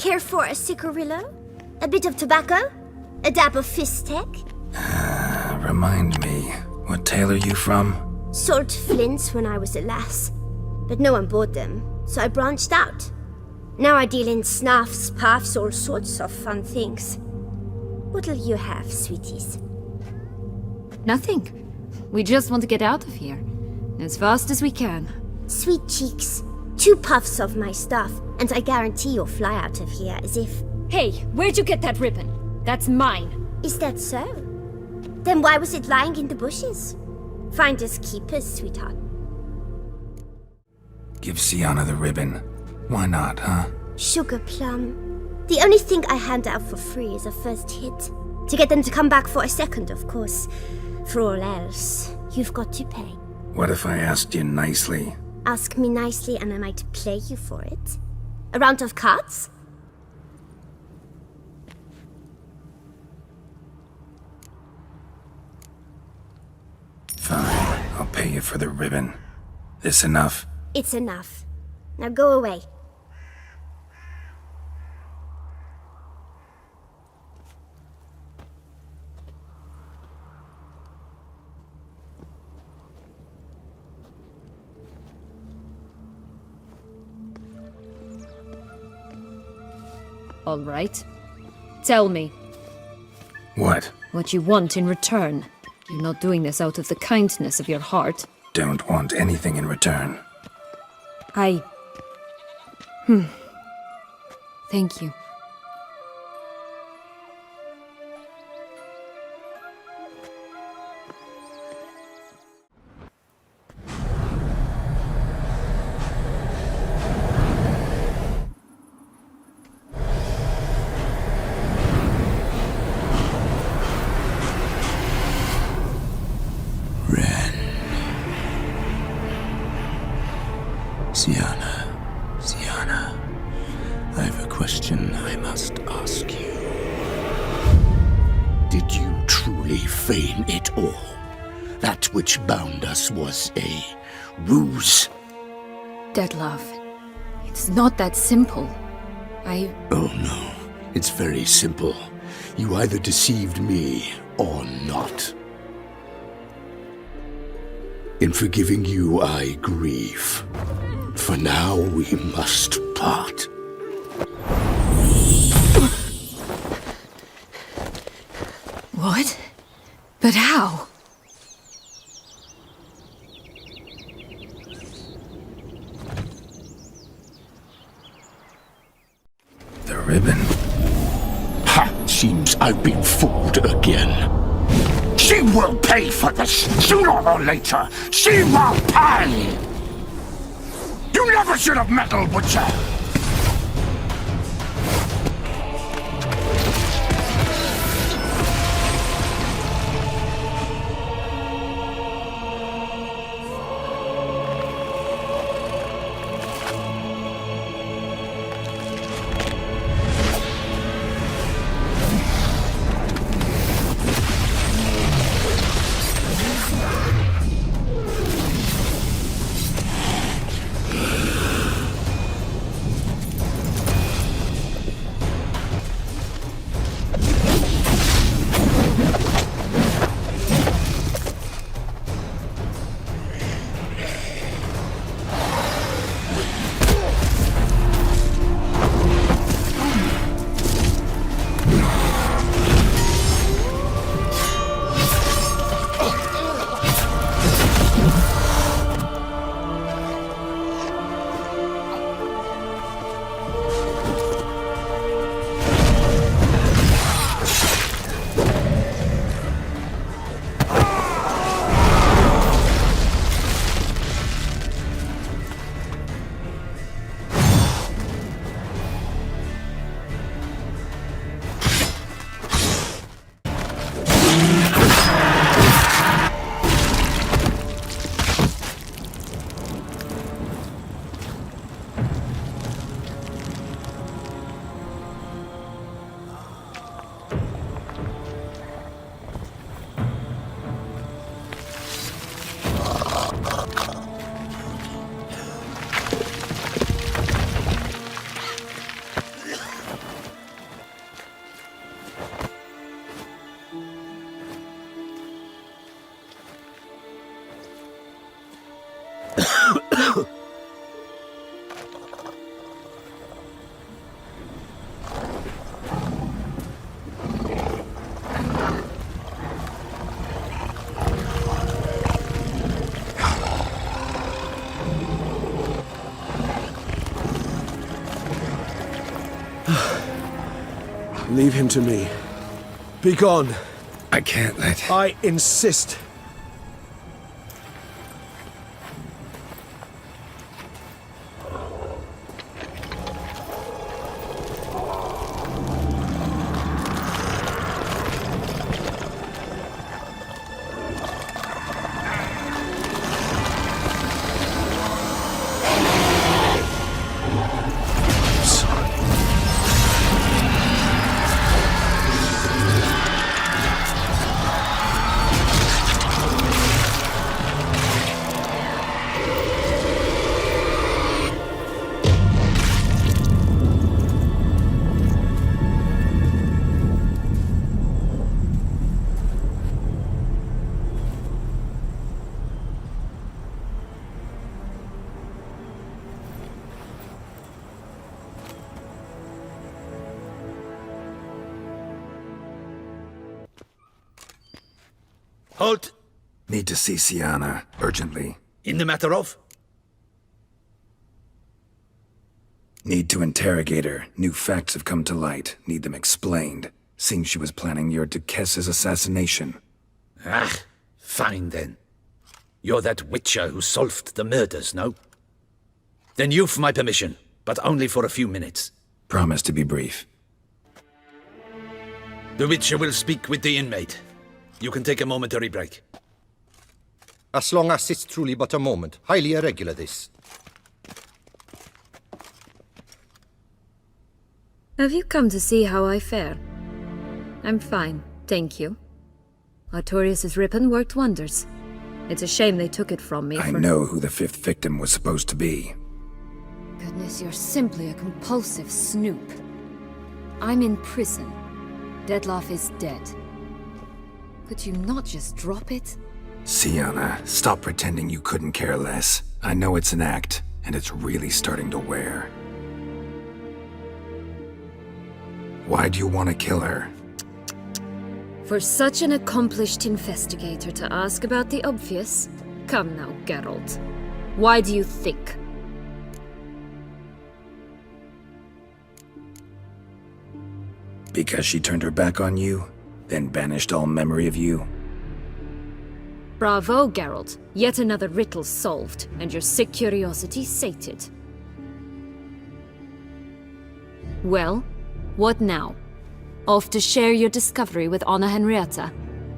care for a cigarillo? A bit of tobacco? A dab of fistek? Remind me, what tale are you from? Sold flints when I was a lass, but no one bought them, so I branched out. Now I deal in snuffs, puffs, all sorts of fun things. What'll you have, sweeties? Nothing. We just want to get out of here. As fast as we can. Sweet cheeks. 2 puffs of my stuff, and I guarantee you'll fly out of here as if... Hey, where'd you get that ribbon? That's mine. Is that so? Then why was it lying in the bushes? Finders keepers, sweetheart. Give Syanna the ribbon. Why not, huh? Sugar plum. The only thing I hand out for free is a first hit. To get them to come back for a second, of course. For all else, you've got to pay. What if I asked you nicely? Ask me nicely and I might play you for it. A round of cards? Fine, I'll pay you for the ribbon. This enough? It's enough. Now go away. All right. Tell me. What? What you want in return. You're not doing this out of the kindness of your heart. Don't want anything in return. Thank you. Syanna, I have a question I must ask you. Did you truly feign it all? That which bound us was a ruse? Dettlaff, it's not that simple. Oh no, it's very simple. You either deceived me or not. In forgiving you, I grieve. For now, we must part. What? But how? The ribbon? Ha! Seems I've been fooled again. She will pay for this, sooner or later. She will pay! You never should have meddled with her! Leave him to me. Be gone. I can't let... I insist. Halt! Need to see Syanna, urgently. In the matter of? Need to interrogate her. New facts have come to light. Need them explained. Seems she was planning your Duquesse's assassination. Ah, fine then. You're that witcher who solved the murders, no? Then you've my permission, but only for a few minutes. Promise to be brief. The witcher will speak with the inmate. You can take a momentary break. As long as it's truly but a moment. Highly irregular, this. Have you come to see how I fare? I'm fine, thank you. Artorius' ribbon worked wonders. It's a shame they took it from me. I know who the fifth victim was supposed to be. Goodness, you're simply a compulsive snoop. I'm in prison. Dettlaff is dead. Could you not just drop it? Syanna, stop pretending you couldn't care less. I know it's an act, and it's really starting to wear. Why do you want to kill her? For such an accomplished investigator to ask about the obvious? Come now, Geralt. Why do you think? Because she turned her back on you, then banished all memory of you? Bravo, Geralt. Yet another riddle solved, and your sick curiosity sated. Well, what now? Off to share your discovery with Anna Henrietta?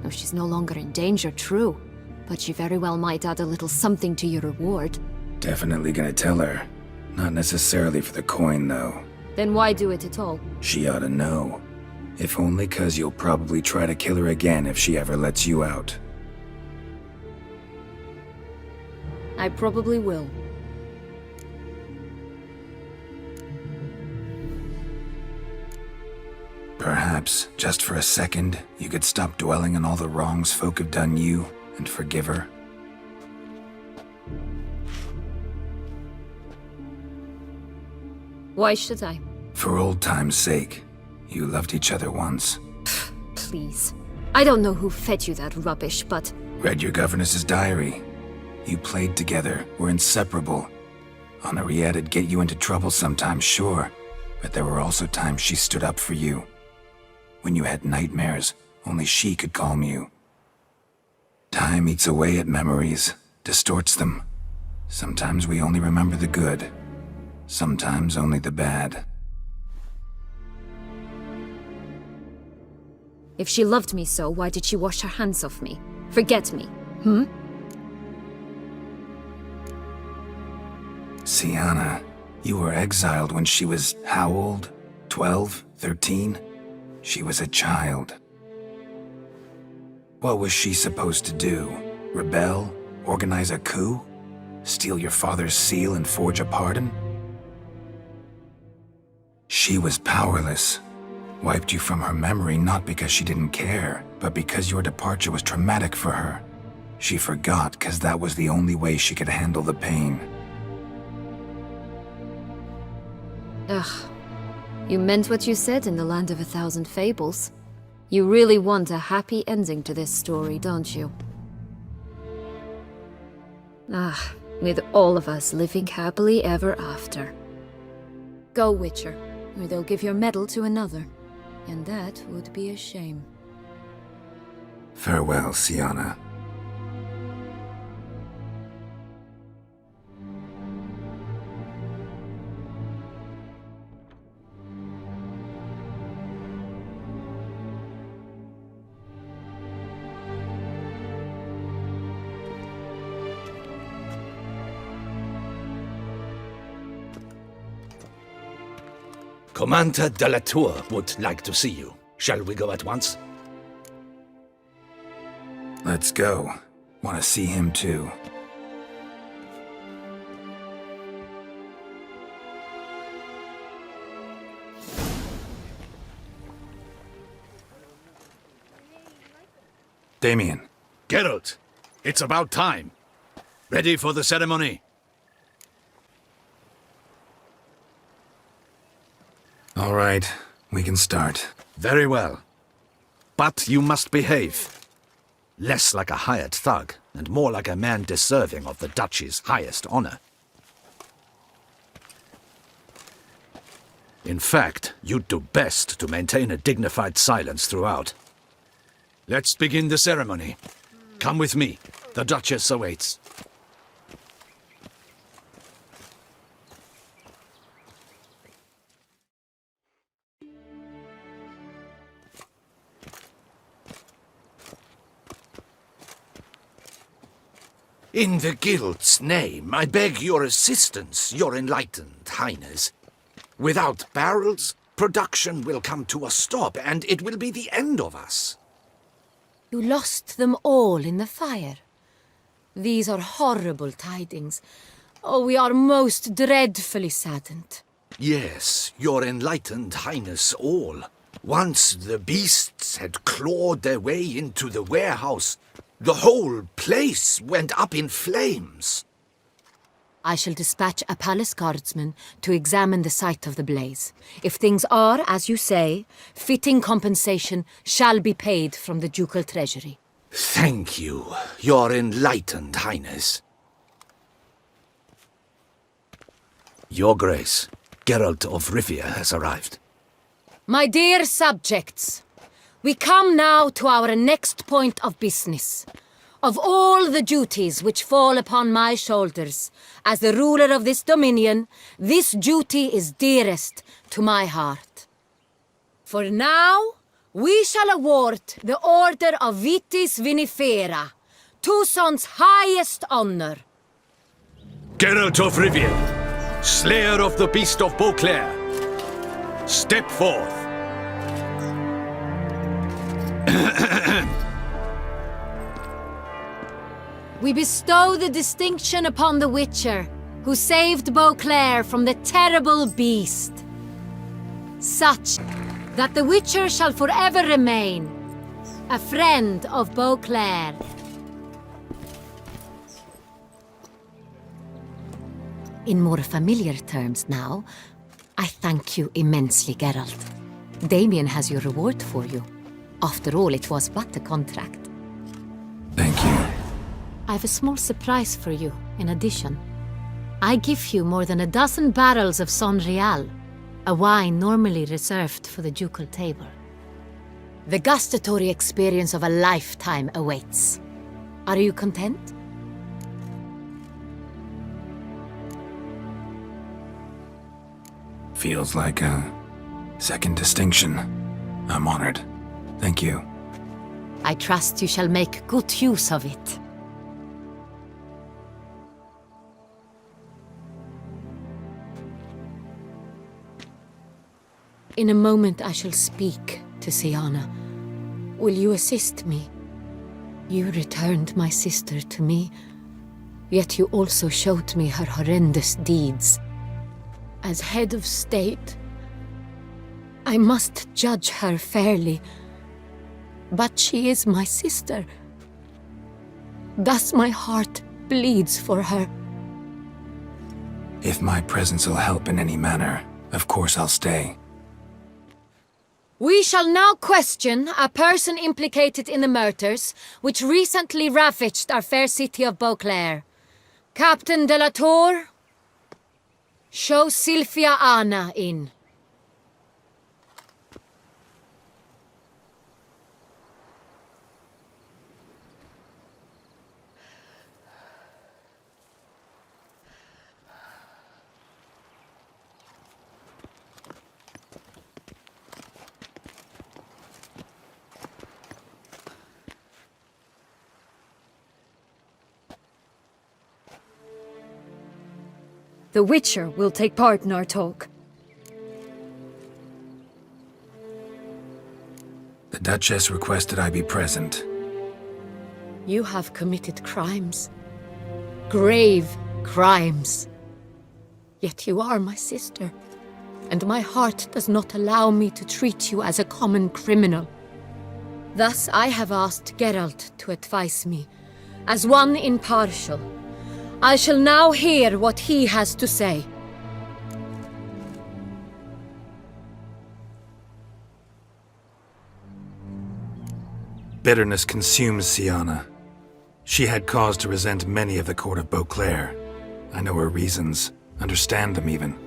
Oh, she's no longer in danger, true. But she very well might add a little something to your reward. Definitely gonna tell her. Not necessarily for the coin, though. Then why do it at all? She ought to know. If only 'cause you'll probably try to kill her again if she ever lets you out. I probably will. Perhaps, just for a second, you could stop dwelling on all the wrongs folk have done you and forgive her. Why should I? For old time's sake. You loved each other once. Please. I don't know who fed you that rubbish, but... Read your governess's diary. You played together, were inseparable. Henriette'd get you into trouble sometimes, sure, but there were also times she stood up for you. When you had nightmares, only she could calm you. Time eats away at memories, distorts them. Sometimes we only remember the good, sometimes only the bad. If she loved me so, why did she wash her hands off me? Forget me, Syanna, you were exiled when she was how old? 12? 13? She was a child. What was she supposed to do? Rebel? Organize a coup? Steal your father's seal and forge a pardon? She was powerless. Wiped you from her memory not because she didn't care, but because your departure was traumatic for her. She forgot because that was the only way she could handle the pain. Ugh. You meant what you said in the Land of a Thousand Fables. You really want a happy ending to this story, don't you? Ah, with all of us living happily ever after. Go, Witcher, or they'll give your medal to another. And that would be a shame. Farewell, Syanna. Commander de la Tour would like to see you. Shall we go at once? Let's go. Want to see him too. Damien. Geralt, it's about time. Ready for the ceremony? All right, we can start. Very well. But you must behave. Less like a hired thug, and more like a man deserving of the Duchy's highest honor. In fact, you'd do best to maintain a dignified silence throughout. Let's begin the ceremony. Come with me. The Duchess awaits. In the Guild's name, I beg your assistance, your enlightened highness. Without barrels, production will come to a stop, and it will be the end of us. You lost them all in the fire. These are horrible tidings. Oh, we are most dreadfully saddened. Yes, your enlightened highness all. Once the beasts had clawed their way into the warehouse, the whole place went up in flames. I shall dispatch a palace guardsman to examine the site of the blaze. If things are, as you say, fitting compensation shall be paid from the ducal treasury. Thank you, your enlightened highness. Your Grace, Geralt of Rivia has arrived. My dear subjects, we come now to our next point of business. Of all the duties which fall upon my shoulders, as the ruler of this dominion, this duty is dearest to my heart. For now, we shall award the Order of Vitis Vinifera, Tuson's highest honor. Geralt of Rivia, slayer of the beast of Beauclair, step forth. We bestow the distinction upon the Witcher, who saved Beauclair from the terrible beast. Such that the Witcher shall forever remain a friend of Beauclair. In more familiar terms now, I thank you immensely, Geralt. Damien has your reward for you. After all, it was but a contract. Thank you. I have a small surprise for you, in addition. I give you more than a dozen barrels of Son Real, a wine normally reserved for the ducal table. The gustatory experience of a lifetime awaits. Are you content? Feels like a second distinction. I'm honored. Thank you. I trust you shall make good use of it. In a moment I shall speak to Syanna. Will you assist me? You returned my sister to me, yet you also showed me her horrendous deeds. As head of state, I must judge her fairly, but she is my sister. Thus my heart bleeds for her. If my presence will help in any manner, of course I'll stay. We shall now question a person implicated in the murders which recently ravaged our fair city of Beauclair. Captain de la Tour, show Sylvia Anna in. The Witcher will take part in our talk. The Duchess requested I be present. You have committed crimes. Grave crimes. Yet you are my sister, and my heart does not allow me to treat you as a common criminal. Thus I have asked Geralt to advise me, as one impartial. I shall now hear what he has to say. Bitterness consumes Syanna. She had cause to resent many of the court of Beauclair. I know her reasons, understand them even.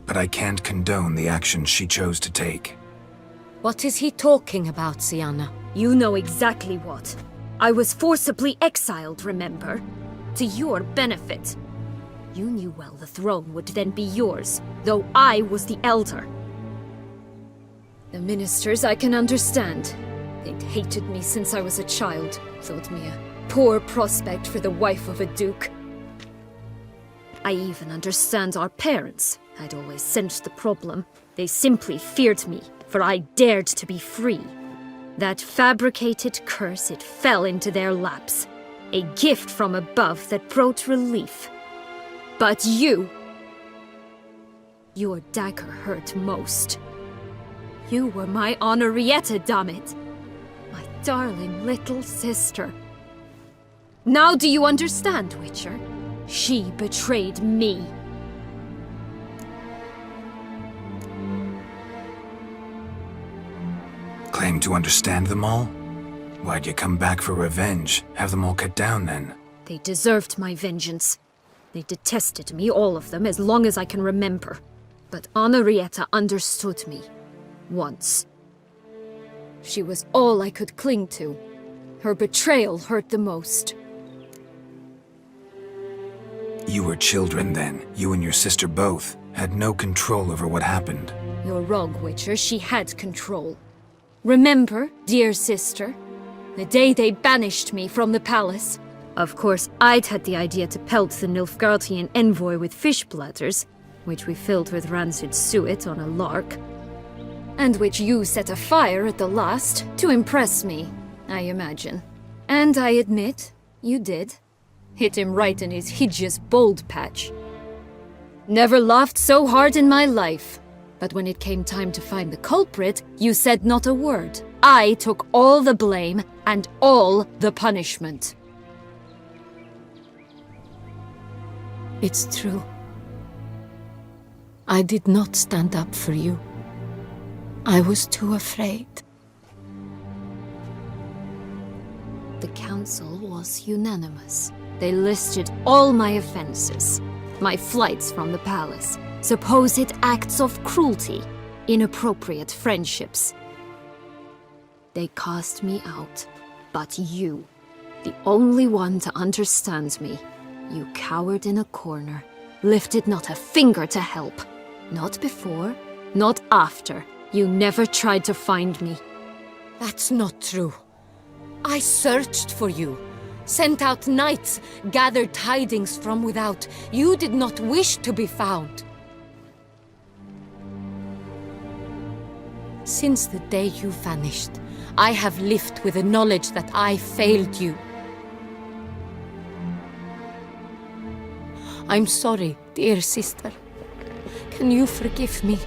But I can't condone the actions she chose to take. What is he talking about, Syanna? You know exactly what. I was forcibly exiled, remember? To your benefit. You knew well the throne would then be yours, though I was the elder. The ministers I can understand. They'd hated me since I was a child, thought me a poor prospect for the wife of a duke. I even understand our parents. I'd always sensed the problem. They simply feared me, for I dared to be free. That fabricated curse, it fell into their laps. A gift from above that brought relief. But you... Your dagger hurt most. You were my Henrietta, dammit. My darling little sister. Now do you understand, Witcher? She betrayed me. Claim to understand them all? Why'd you come back for revenge? Have them all cut down then? They deserved my vengeance. They detested me, all of them, as long as I can remember. But Henrietta understood me. Once. She was all I could cling to. Her betrayal hurt the most. You were children then. You and your sister both had no control over what happened. You're wrong, Witcher. She had control. Remember, dear sister, the day they banished me from the palace? Of course, I'd had the idea to pelt the Nilfgaardian envoy with fish bladders, which we filled with rancid suet on a lark, and which you set afire at the last to impress me, I imagine. And I admit, you did. Hit him right in his hideous bald patch. Never laughed so hard in my life. But when it came time to find the culprit, you said not a word. I took all the blame and all the punishment. It's true. I did not stand up for you. I was too afraid. The council was unanimous. They listed all my offenses. My flights from the palace, supposed acts of cruelty, inappropriate friendships. They cast me out. But you, the only one to understand me, you cowered in a corner, lifted not a finger to help. Not before, not after. You never tried to find me. That's not true. I searched for you, sent out knights, gathered tidings from without. You did not wish to be found. Since the day you vanished, I have lived with the knowledge that I failed you. I'm sorry, dear sister. Can you forgive me?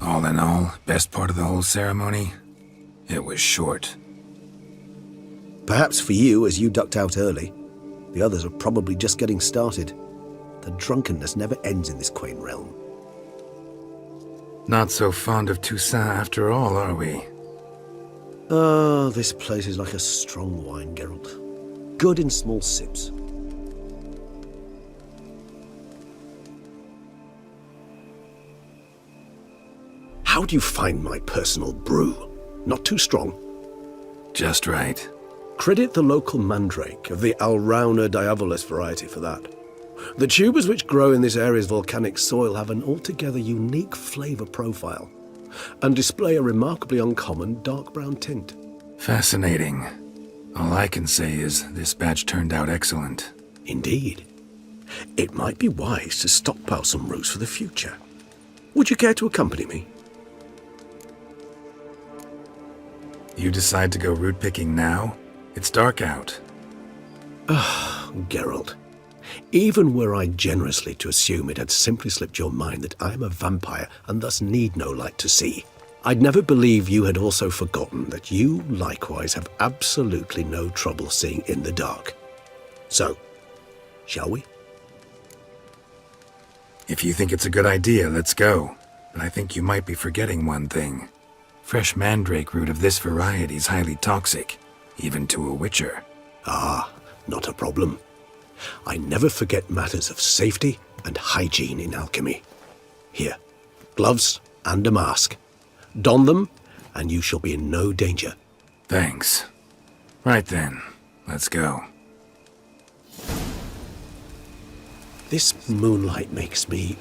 All in all, best part of the whole ceremony? It was short. Perhaps for you, as you ducked out early. The others are probably just getting started. The drunkenness never ends in this quaint realm. Not so fond of Toussaint after all, are we? Ah, this place is like a strong wine, Geralt. Good in small sips. How do you find my personal brew? Not too strong? Just right. Credit the local mandrake of the Alrauna diavolis variety for that. The tubers which grow in this area's volcanic soil have an altogether unique flavour profile and display a remarkably uncommon dark brown tint. Fascinating. All I can say is this batch turned out excellent. Indeed. It might be wise to stockpile some roots for the future. Would you care to accompany me? You decide to go root picking now? It's dark out. Geralt, even were I generously to assume it had simply slipped your mind that I am a vampire and thus need no light to see, I'd never believe you had also forgotten that you likewise have absolutely no trouble seeing in the dark. So, shall we? If you think it's a good idea, let's go. But I think you might be forgetting one thing. Fresh mandrake root of this variety is highly toxic, even to a witcher. Ah, not a problem. I never forget matters of safety and hygiene in alchemy. Here, gloves and a mask. Don them, and you shall be in no danger. Thanks. Right then, let's go. This moonlight makes me,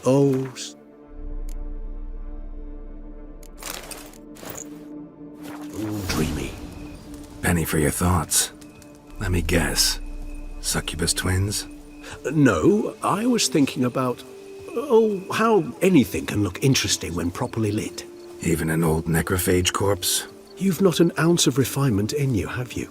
dreamy. Penny for your thoughts. Let me guess. Succubus twins? No, I was thinking about, how anything can look interesting when properly lit. Even an old necrophage corpse? You've not an ounce of refinement in you, have you?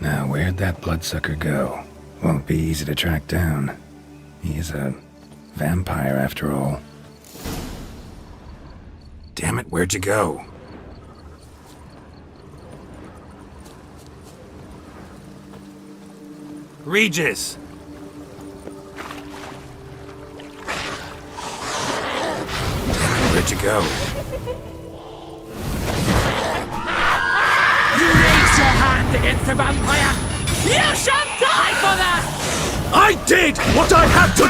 Now, where'd that bloodsucker go? Won't be easy to track down. He is a vampire, after all. Damn it, where'd you go? Regis! Where'd you go? Against the vampire! You shall die for that! I did what I had to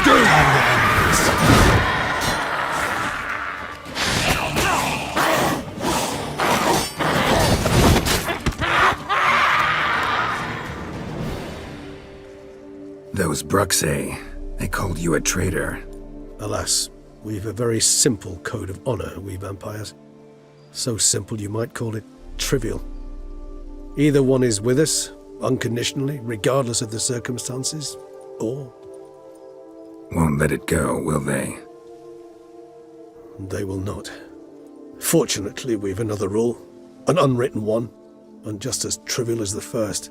do! Those Bruxae, they called you a traitor. Alas, we've a very simple code of honor, we vampires. So simple you might call it trivial. Either one is with us, unconditionally, regardless of the circumstances, or... Won't let it go, will they? They will not. Fortunately, we've another rule, an unwritten one, and just as trivial as the first.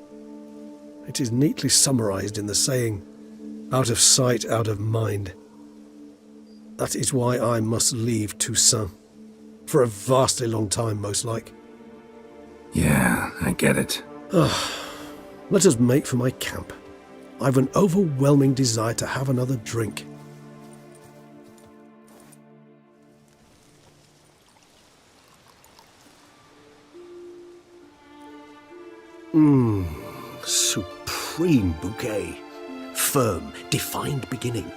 It is neatly summarized in the saying, out of sight, out of mind. That is why I must leave Toussaint. For a vastly long time, most like. Yeah, I get it. Let us make for my camp. I've an overwhelming desire to have another drink. Supreme bouquet. Firm, defined beginning,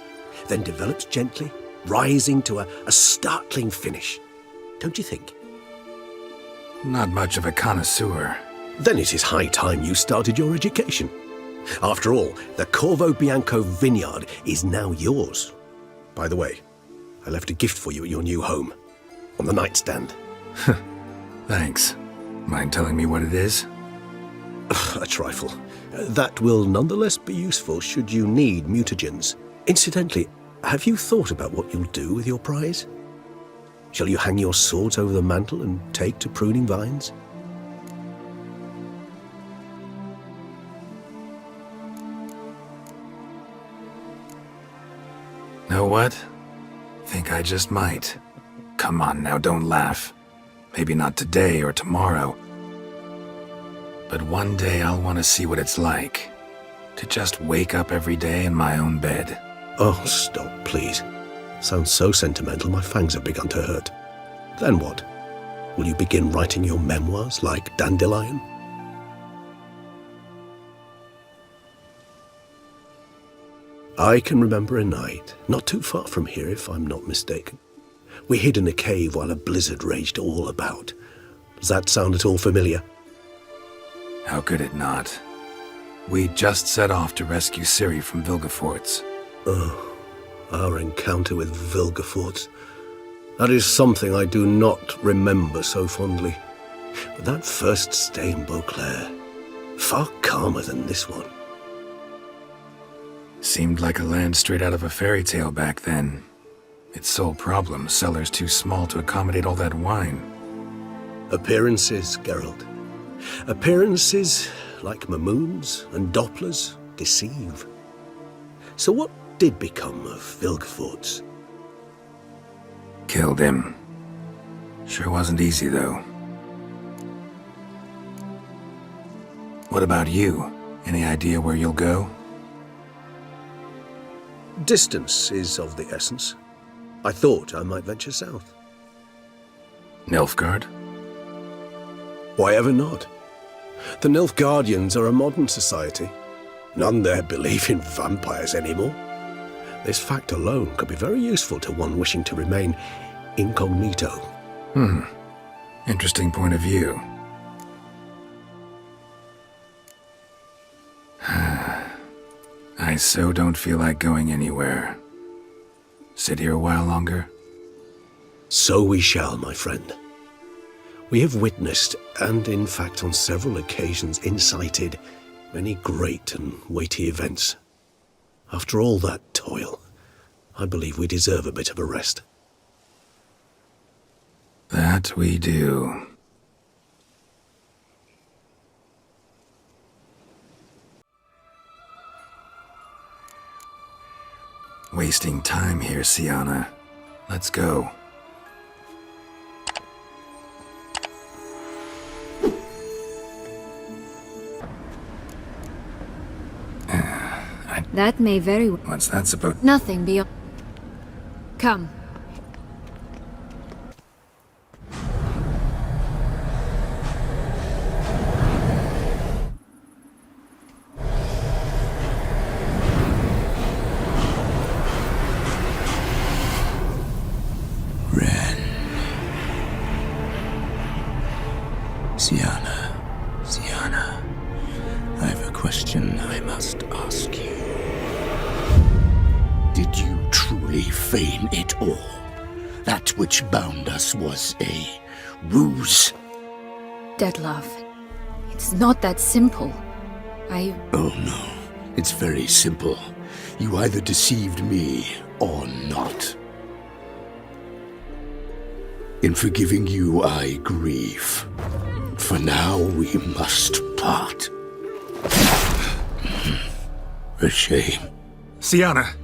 then develops gently, rising to a startling finish. Don't you think? Not much of a connoisseur. Then it is high time you started your education. After all, the Corvo Bianco vineyard is now yours. By the way, I left a gift for you at your new home. On the nightstand. Thanks. Mind telling me what it is? A trifle. That will nonetheless be useful should you need mutagens. Incidentally, have you thought about what you'll do with your prize? Shall you hang your swords over the mantle and take to pruning vines? Know what? Think I just might. Come on now, don't laugh. Maybe not today or tomorrow. But one day I'll want to see what it's like. To just wake up every day in my own bed. Oh, stop, please. Sounds so sentimental, my fangs have begun to hurt. Then what? Will you begin writing your memoirs like Dandelion? I can remember a night, not too far from here if I'm not mistaken. We hid in a cave while a blizzard raged all about. Does that sound at all familiar? How could it not? We just set off to rescue Ciri from Vilgefortz. Oh, our encounter with Vilgefortz. That is something I do not remember so fondly. But that first stay in Beauclair, far calmer than this one. Seemed like a land straight out of a fairy tale back then. Its sole problem, cellars too small to accommodate all that wine. Appearances, Geralt. Appearances, like Mamoons and Dopplers, deceive. So what did become of Vilgefortz? Killed him. Sure wasn't easy, though. What about you? Any idea where you'll go? Distance is of the essence. I thought I might venture south. Nilfgaard? Why ever not? The Nilfgaardians are a modern society. None there believe in vampires anymore. This fact alone could be very useful to one wishing to remain incognito. Interesting point of view. I so don't feel like going anywhere. Sit here a while longer? So we shall, my friend. We have witnessed, and in fact on several occasions incited, many great and weighty events. After all that toil, I believe we deserve a bit of a rest. That we do. Wasting time here, Syanna. Let's go. That may very well... What's that supposed... Nothing beyond... Come. Syanna, I have a question I must ask you. Did you truly feign it all? That which bound us was a ruse? Dettlaff, it's not that simple. Oh no, it's very simple. You either deceived me or not. In forgiving you, I grieve. For now, we must part. A shame. Syanna!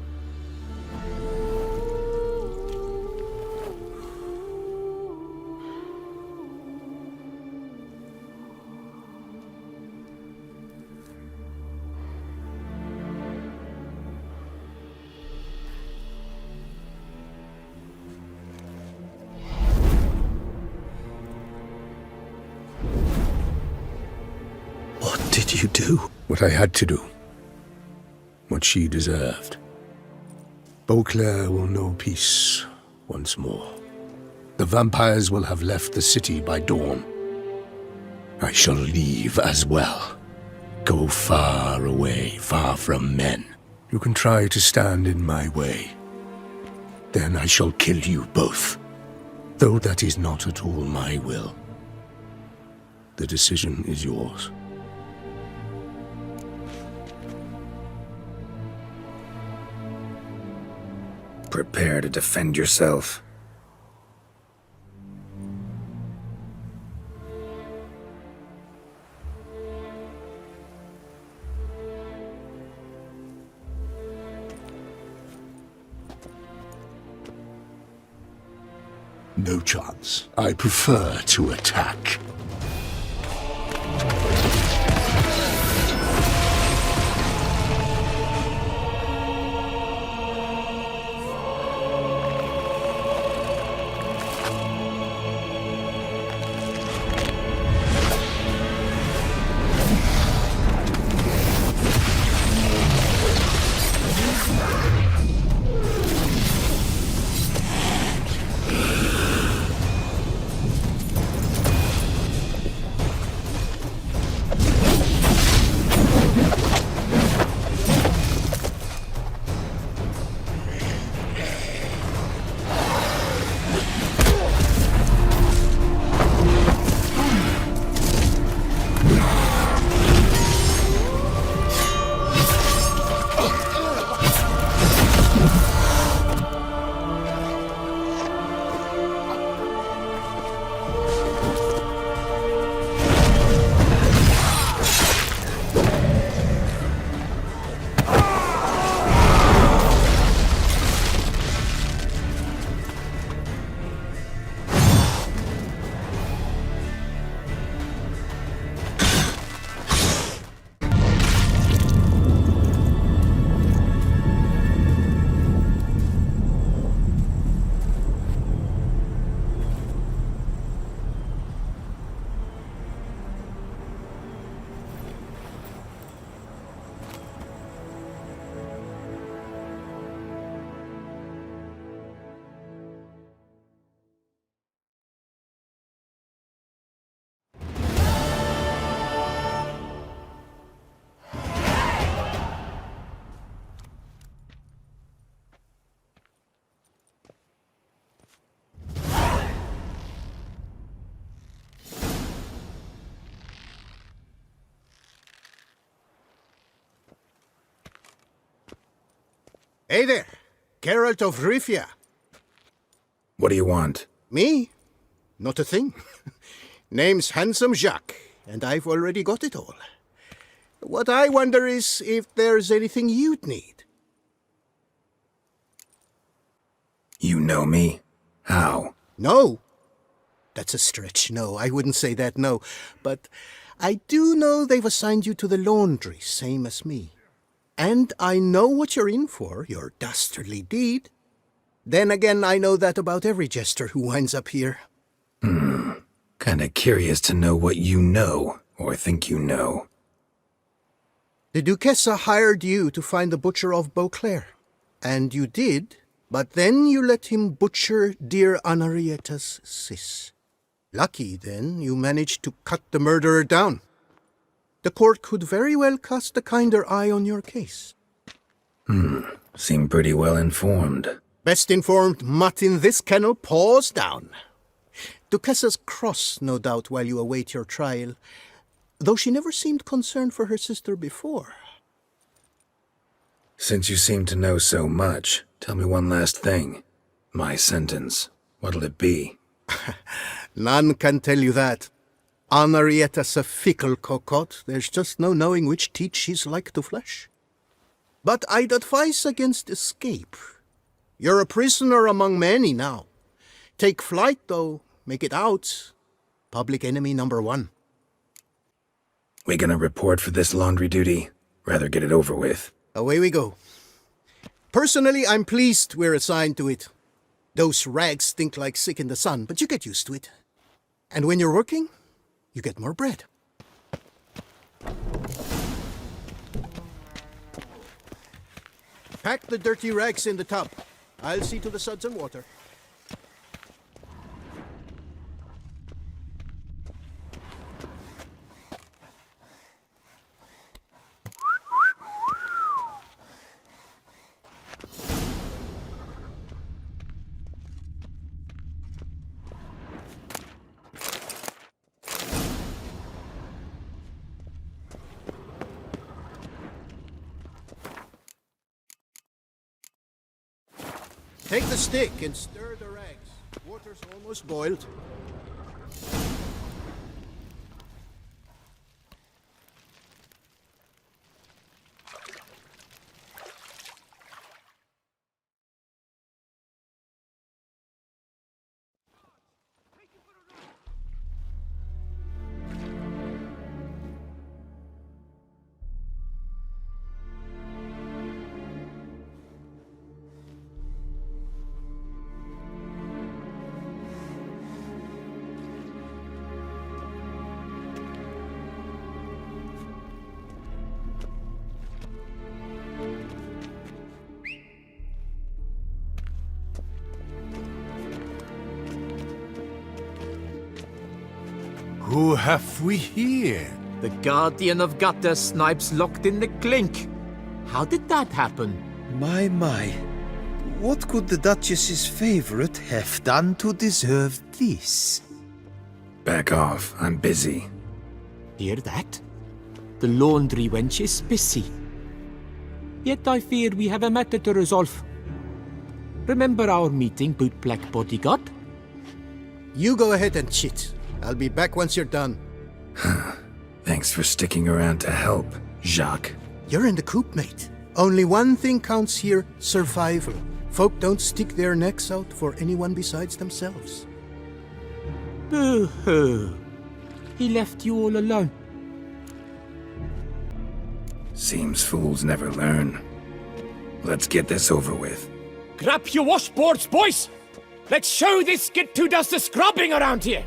You do what I had to do, what she deserved. Beauclair will know peace once more. The vampires will have left the city by dawn. I shall leave as well. Go far away, far from men. You can try to stand in my way. Then I shall kill you both. Though that is not at all my will. The decision is yours. Prepare to defend yourself. No chance. I prefer to attack. Hey there, Geralt of Rivia. What do you want? Me? Not a thing. Name's Handsome Jacques, and I've already got it all. What I wonder is if there's anything you'd need. You know me? How? No. That's a stretch. No, I wouldn't say that, no. But I do know they've assigned you to the laundry, same as me. And I know what you're in for, your dastardly deed. Then again, I know that about every jester who winds up here. Kinda curious to know what you know, or think you know. The Duchessa hired you to find the butcher of Beauclair. And you did, but then you let him butcher dear Anarietta's sis. Lucky, then, you managed to cut the murderer down. The court could very well cast a kinder eye on your case. Seem pretty well informed. Best informed mutt in this kennel paws down. Duchessa's cross, no doubt, while you await your trial, though she never seemed concerned for her sister before. Since you seem to know so much, tell me one last thing. My sentence, what'll it be? None can tell you that. Anarietta's a fickle cocotte. There's just no knowing which teat she's like to flesh. But I'd advise against escape. You're a prisoner among many now. Take flight, though. Make it out. Public enemy number one. We gonna report for this laundry duty? Rather get it over with. Away we go. Personally, I'm pleased we're assigned to it. Those rags stink like sick in the sun, but you get used to it. And when you're working, you get more bread. Pack the dirty rags in the tub. I'll see to the suds and water. Take the stick and stir the rags. Water's almost boiled. Who have we here? The Guardian of Gutter Snipes locked in the clink. How did that happen? My. What could the Duchess's favorite have done to deserve this? Back off, I'm busy. Hear that? The laundry wench is busy. Yet I fear we have a matter to resolve. Remember our meeting, bootblack bodyguard? You go ahead and chit. I'll be back once you're done. Thanks for sticking around to help, Jacques. You're in the coop, mate. Only one thing counts here, survival. Folk don't stick their necks out for anyone besides themselves. Boo-hoo. He left you all alone. Seems fools never learn. Let's get this over with. Grab your washboards, boys! Let's show this kid who does the scrubbing around here!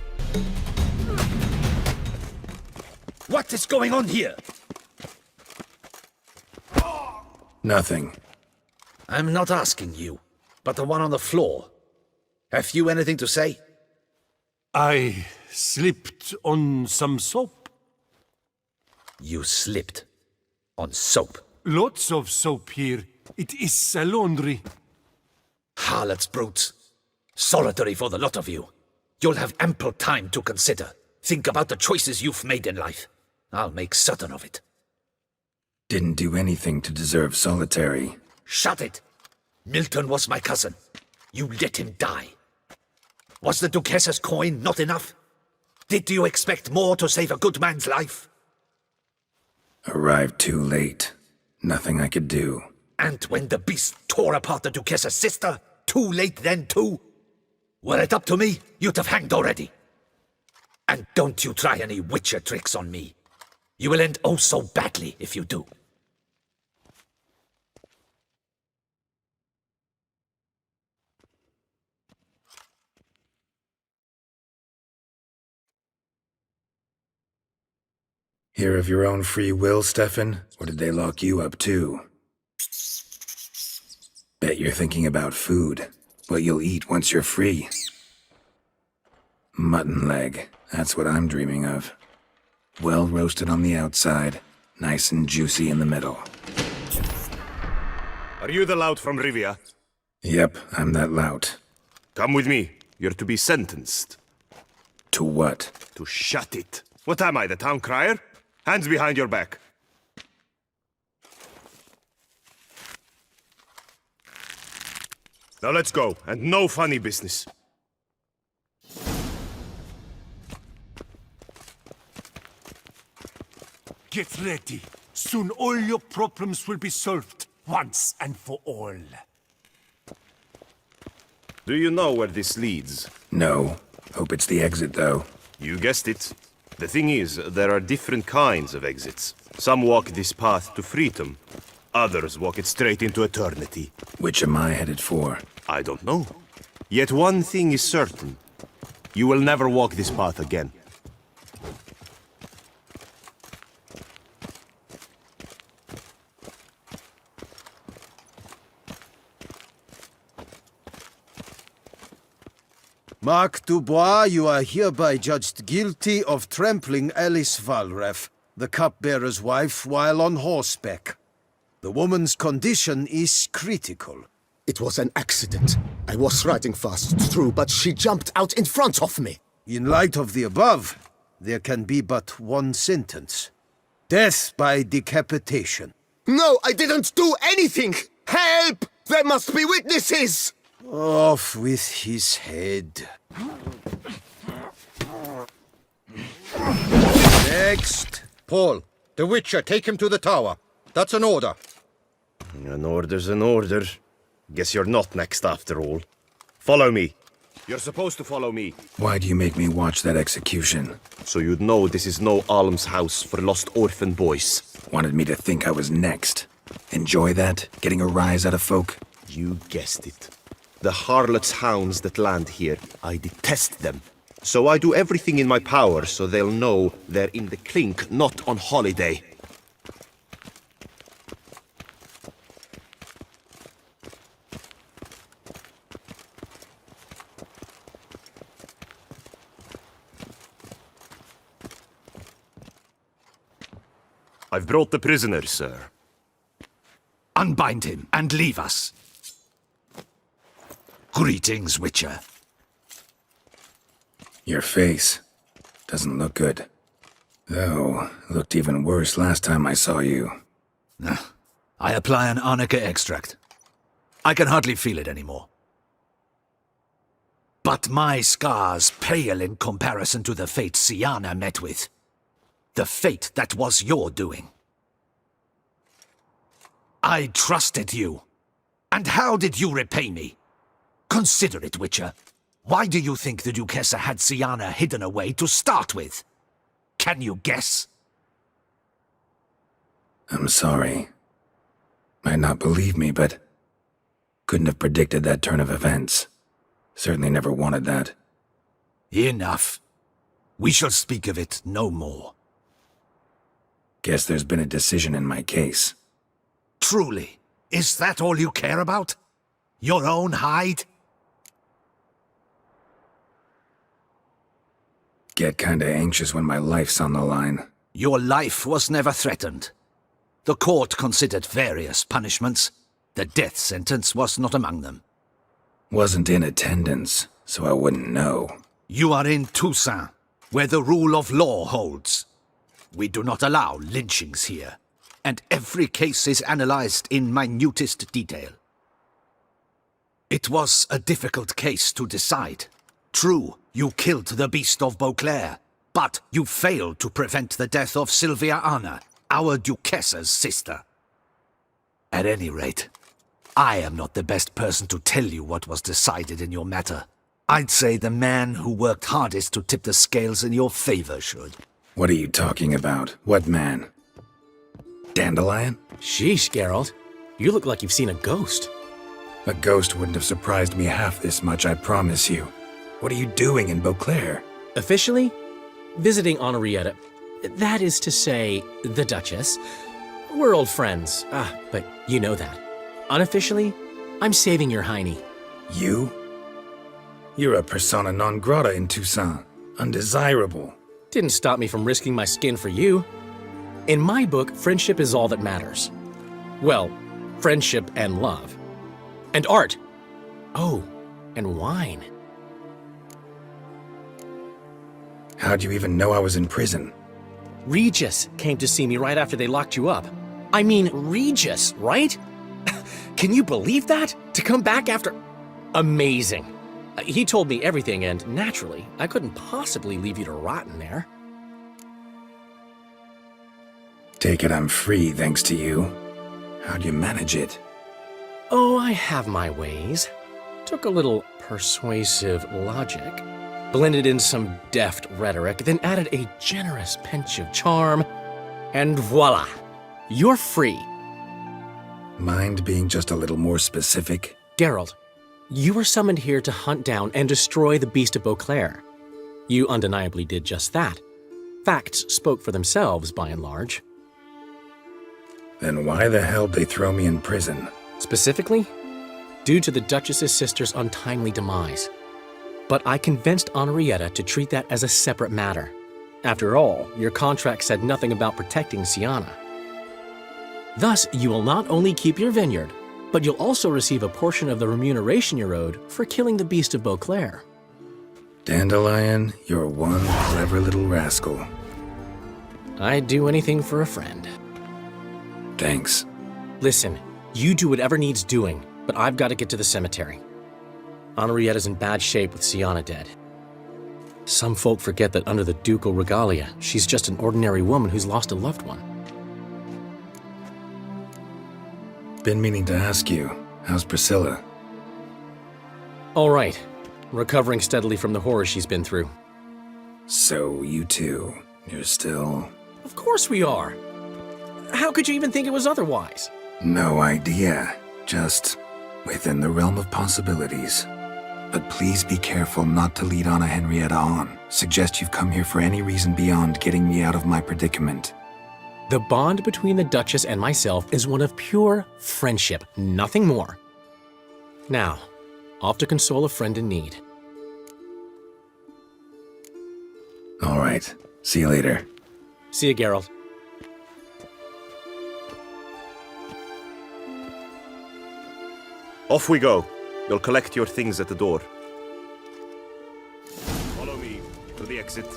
What is going on here? Nothing. I'm not asking you, but the one on the floor. Have you anything to say? I slipped on some soap. You slipped on soap. Lots of soap here. It is a laundry. Harlots, brutes. Solitary for the lot of you. You'll have ample time to consider. Think about the choices you've made in life. I'll make certain of it. Didn't do anything to deserve solitary. Shut it! Milton was my cousin. You let him die. Was the Duchess's coin not enough? Did you expect more to save a good man's life? Arrived too late. Nothing I could do. And when the beast tore apart the Duchess's sister, too late then too? Were it up to me, you'd have hanged already. And don't you try any witcher tricks on me. You will end oh so badly if you do. Here of your own free will, Stefan? Or did they lock you up too? Bet you're thinking about food. What you'll eat once you're free. Mutton leg. That's what I'm dreaming of. Well roasted on the outside, nice and juicy in the middle. Are you the lout from Rivia? Yep, I'm that lout. Come with me. You're to be sentenced. To what? To shut it. What am I, the town crier? Hands behind your back. Now let's go, and no funny business. Get ready. Soon all your problems will be solved, once and for all. Do you know where this leads? No. Hope it's the exit, though. You guessed it. The thing is, there are different kinds of exits. Some walk this path to freedom. Others walk it straight into eternity. Which am I headed for? I don't know. Yet one thing is certain. You will never walk this path again. Mark Dubois, you are hereby judged guilty of trampling Alice Valref, the cupbearer's wife, while on horseback. The woman's condition is critical. It was an accident. I was riding fast, true, but she jumped out in front of me. In light of the above, there can be but one sentence. Death by decapitation. No, I didn't do anything! Help! There must be witnesses! Off with his head. Next. Paul, the Witcher, take him to the tower. That's an order. An order's an order. Guess you're not next after all. Follow me. You're supposed to follow me. Why do you make me watch that execution? So you'd know this is no almshouse for lost orphan boys. Wanted me to think I was next. Enjoy that? Getting a rise out of folk? You guessed it. The harlots' hounds that land here, I detest them. So I do everything in my power so they'll know they're in the clink, not on holiday. I've brought the prisoner, sir. Unbind him and leave us. Greetings, Witcher. Your face doesn't look good. Though, looked even worse last time I saw you. I apply an arnica extract. I can hardly feel it anymore. But my scars pale in comparison to the fate Syanna met with. The fate that was your doing. I trusted you. And how did you repay me? Consider it, Witcher. Why do you think the Duchessa had Syanna hidden away to start with? Can you guess? I'm sorry. Might not believe me, but couldn't have predicted that turn of events. Certainly never wanted that. Enough. We shall speak of it no more. Guess there's been a decision in my case. Truly, is that all you care about? Your own hide? Get kinda anxious when my life's on the line. Your life was never threatened. The court considered various punishments. The death sentence was not among them. Wasn't in attendance, so I wouldn't know. You are in Toussaint, where the rule of law holds. We do not allow lynchings here, and every case is analyzed in minutest detail. It was a difficult case to decide. True, you killed the beast of Beauclair, but you failed to prevent the death of Sylvia Anna, our Duchessa's sister. At any rate, I am not the best person to tell you what was decided in your matter. I'd say the man who worked hardest to tip the scales in your favor should. What are you talking about? What man? Dandelion? Sheesh, Geralt. You look like you've seen a ghost. A ghost wouldn't have surprised me half this much, I promise you. What are you doing in Beauclair? Officially, visiting Henrietta. That is to say, the Duchess. We're old friends. But you know that. Unofficially, I'm saving your hiney. You? You're a persona non grata in Toussaint. Undesirable. Didn't stop me from risking my skin for you. In my book, friendship is all that matters. Well, friendship and love. And art. Oh, and wine. How'd you even know I was in prison? Regis came to see me right after they locked you up. I mean, Regis, right? Can you believe that? To come back after... Amazing. He told me everything, and naturally, I couldn't possibly leave you to rot in there. Take it I'm free thanks to you. How'd you manage it? Oh, I have my ways. Took a little persuasive logic, blended in some deft rhetoric, then added a generous pinch of charm, and voila! You're free. Mind being just a little more specific? Geralt, you were summoned here to hunt down and destroy the Beast of Beauclair. You undeniably did just that. Facts spoke for themselves, by and large. Then why the hell'd they throw me in prison? Specifically, due to the Duchess's sister's untimely demise. But I convinced Henrietta to treat that as a separate matter. After all, your contract said nothing about protecting Syanna. Thus, you will not only keep your vineyard, but you'll also receive a portion of the remuneration you're owed for killing the Beast of Beauclair. Dandelion, you're one clever little rascal. I'd do anything for a friend. Thanks. Listen, you do whatever needs doing, but I've got to get to the cemetery. Henrietta's in bad shape with Syanna dead. Some folk forget that under the ducal regalia, she's just an ordinary woman who's lost a loved one. Been meaning to ask you, how's Priscilla? All right. Recovering steadily from the horror she's been through. So, you two, you're still... Of course we are. How could you even think it was otherwise? No idea. Just within the realm of possibilities. But please be careful not to lead Anna Henrietta on. Suggest you've come here for any reason beyond getting me out of my predicament. The bond between the Duchess and myself is one of pure friendship, nothing more. Now, off to console a friend in need. All right. See you later. See you, Geralt. Off we go. You'll collect your things at the door. Follow me to the exit.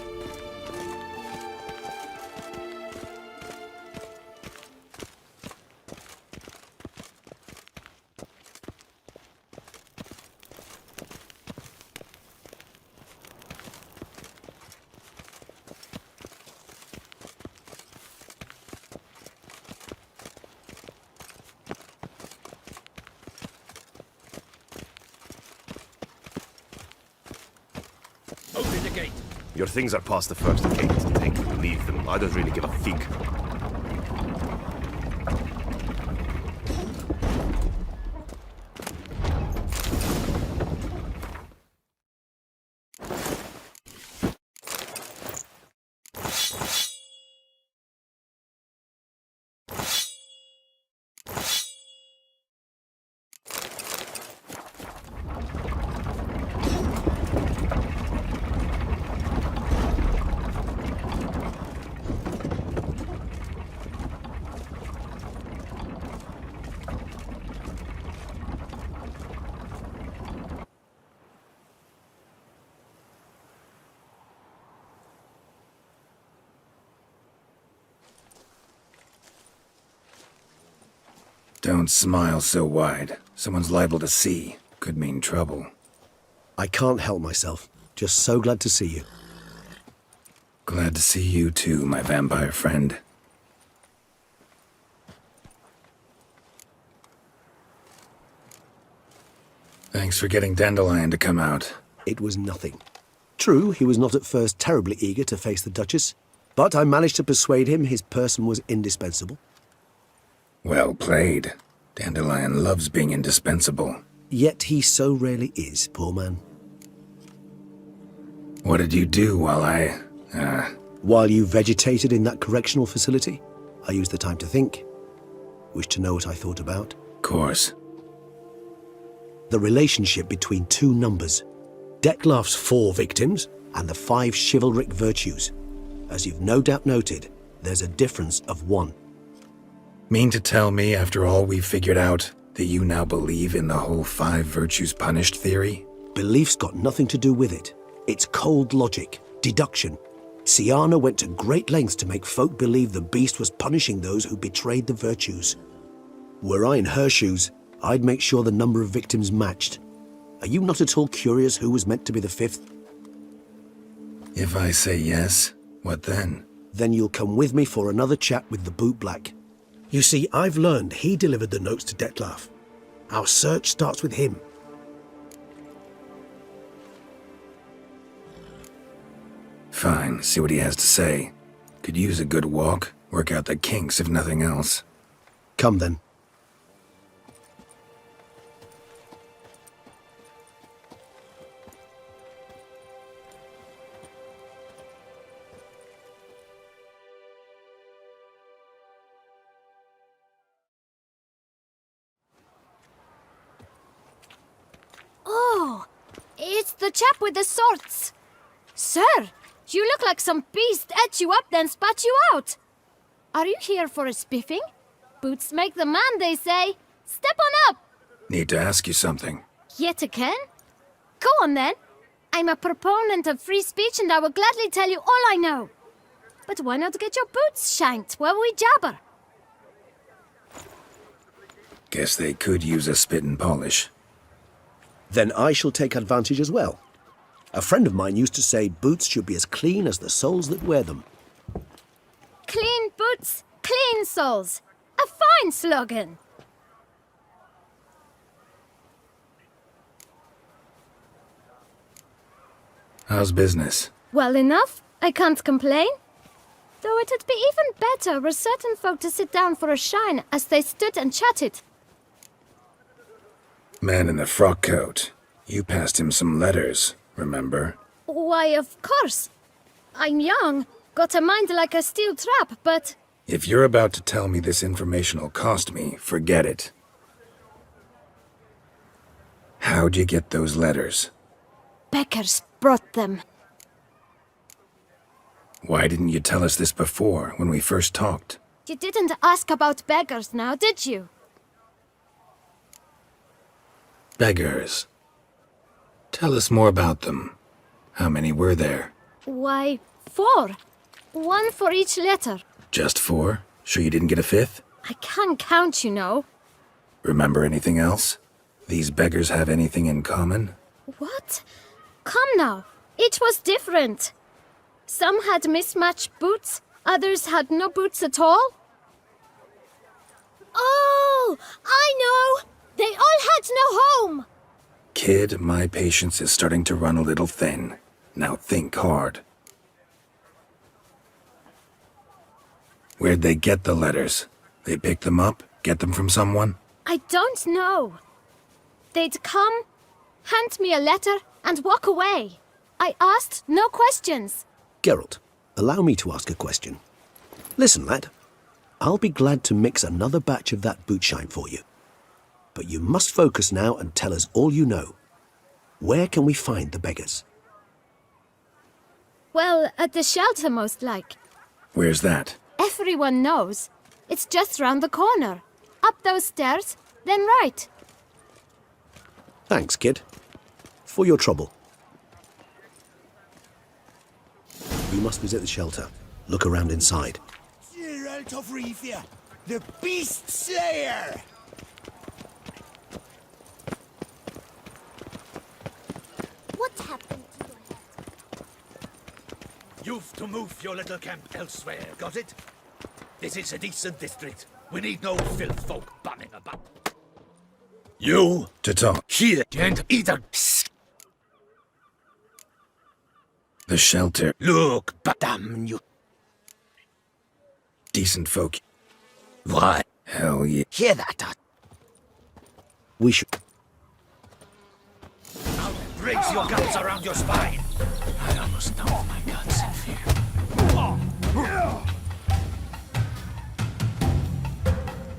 Open the gate. Your things are past the first gate. Take them, leave them. I don't really give a fig. Don't smile so wide. Someone's liable to see. Could mean trouble. I can't help myself. Just so glad to see you. Glad to see you too, my vampire friend. Thanks for getting Dandelion to come out. It was nothing. True, he was not at first terribly eager to face the Duchess, but I managed to persuade him his person was indispensable. Well played. Dandelion loves being indispensable. Yet he so rarely is, poor man. What did you do while While you vegetated in that correctional facility, I used the time to think. Wish to know what I thought about? Course. The relationship between two numbers. Dettlaff's 4 victims and the 5 chivalric virtues. As you've no doubt noted, there's a difference of 1. Mean to tell me, after all we've figured out, that you now believe in the whole 5 virtues punished theory? Belief's got nothing to do with it. It's cold logic, deduction. Syanna went to great lengths to make folk believe the beast was punishing those who betrayed the virtues. Were I in her shoes, I'd make sure the number of victims matched. Are you not at all curious who was meant to be the 5th? If I say yes, what then? Then you'll come with me for another chat with the boot black. You see, I've learned he delivered the notes to Dettlaff. Our search starts with him. Fine, see what he has to say. Could use a good walk, work out the kinks if nothing else. Come then. Oh, it's the chap with the swords. Sir, you look like some beast ate you up then spat you out. Are you here for a spiffing? Boots make the man, they say. Step on up. Need to ask you something. Yet again? Go on then. I'm a proponent of free speech and I will gladly tell you all I know. But why not get your boots shanked while we jabber? Guess they could use a spit and polish. Then I shall take advantage as well. A friend of mine used to say boots should be as clean as the soles that wear them. Clean boots, clean soles. A fine slogan. How's business? Well enough. I can't complain. Though it'd be even better were certain folk to sit down for a shine as they stood and chatted. Man in the frock coat. You passed him some letters, remember? Why, of course. I'm young, got a mind like a steel trap, but... If you're about to tell me this information'll cost me, forget it. How'd you get those letters? Beggars brought them. Why didn't you tell us this before, when we first talked? You didn't ask about beggars now, did you? Beggars. Tell us more about them. How many were there? Why, 4. 1 for each letter. Just 4? Sure you didn't get a 5th? I can't count, you know. Remember anything else? These beggars have anything in common? What? Come now. Each was different. Some had mismatched boots, others had no boots at all. Oh, I know! They all had no home! Kid, my patience is starting to run a little thin. Now think hard. Where'd they get the letters? They pick them up? Get them from someone? I don't know. They'd come, hand me a letter, and walk away. I asked no questions. Geralt, allow me to ask a question. Listen, lad. I'll be glad to mix another batch of that bootshine for you. But you must focus now and tell us all you know. Where can we find the beggars? Well, at the shelter, most like. Where's that? Everyone knows. It's just round the corner. Up those stairs, then right. Thanks, kid. For your trouble. We must visit the shelter. Look around inside. Geralt of Rivia, the Beast Slayer! What happened to your head? You've to move your little camp elsewhere, got it? This is a decent district. We need no filth folk bumming about. You To talk. here and either The shelter. look, but damn you. Decent folk. Why? Hell yeah. Hear that? We should... Now then, raise your guns around your spine. I almost know my guns in fear.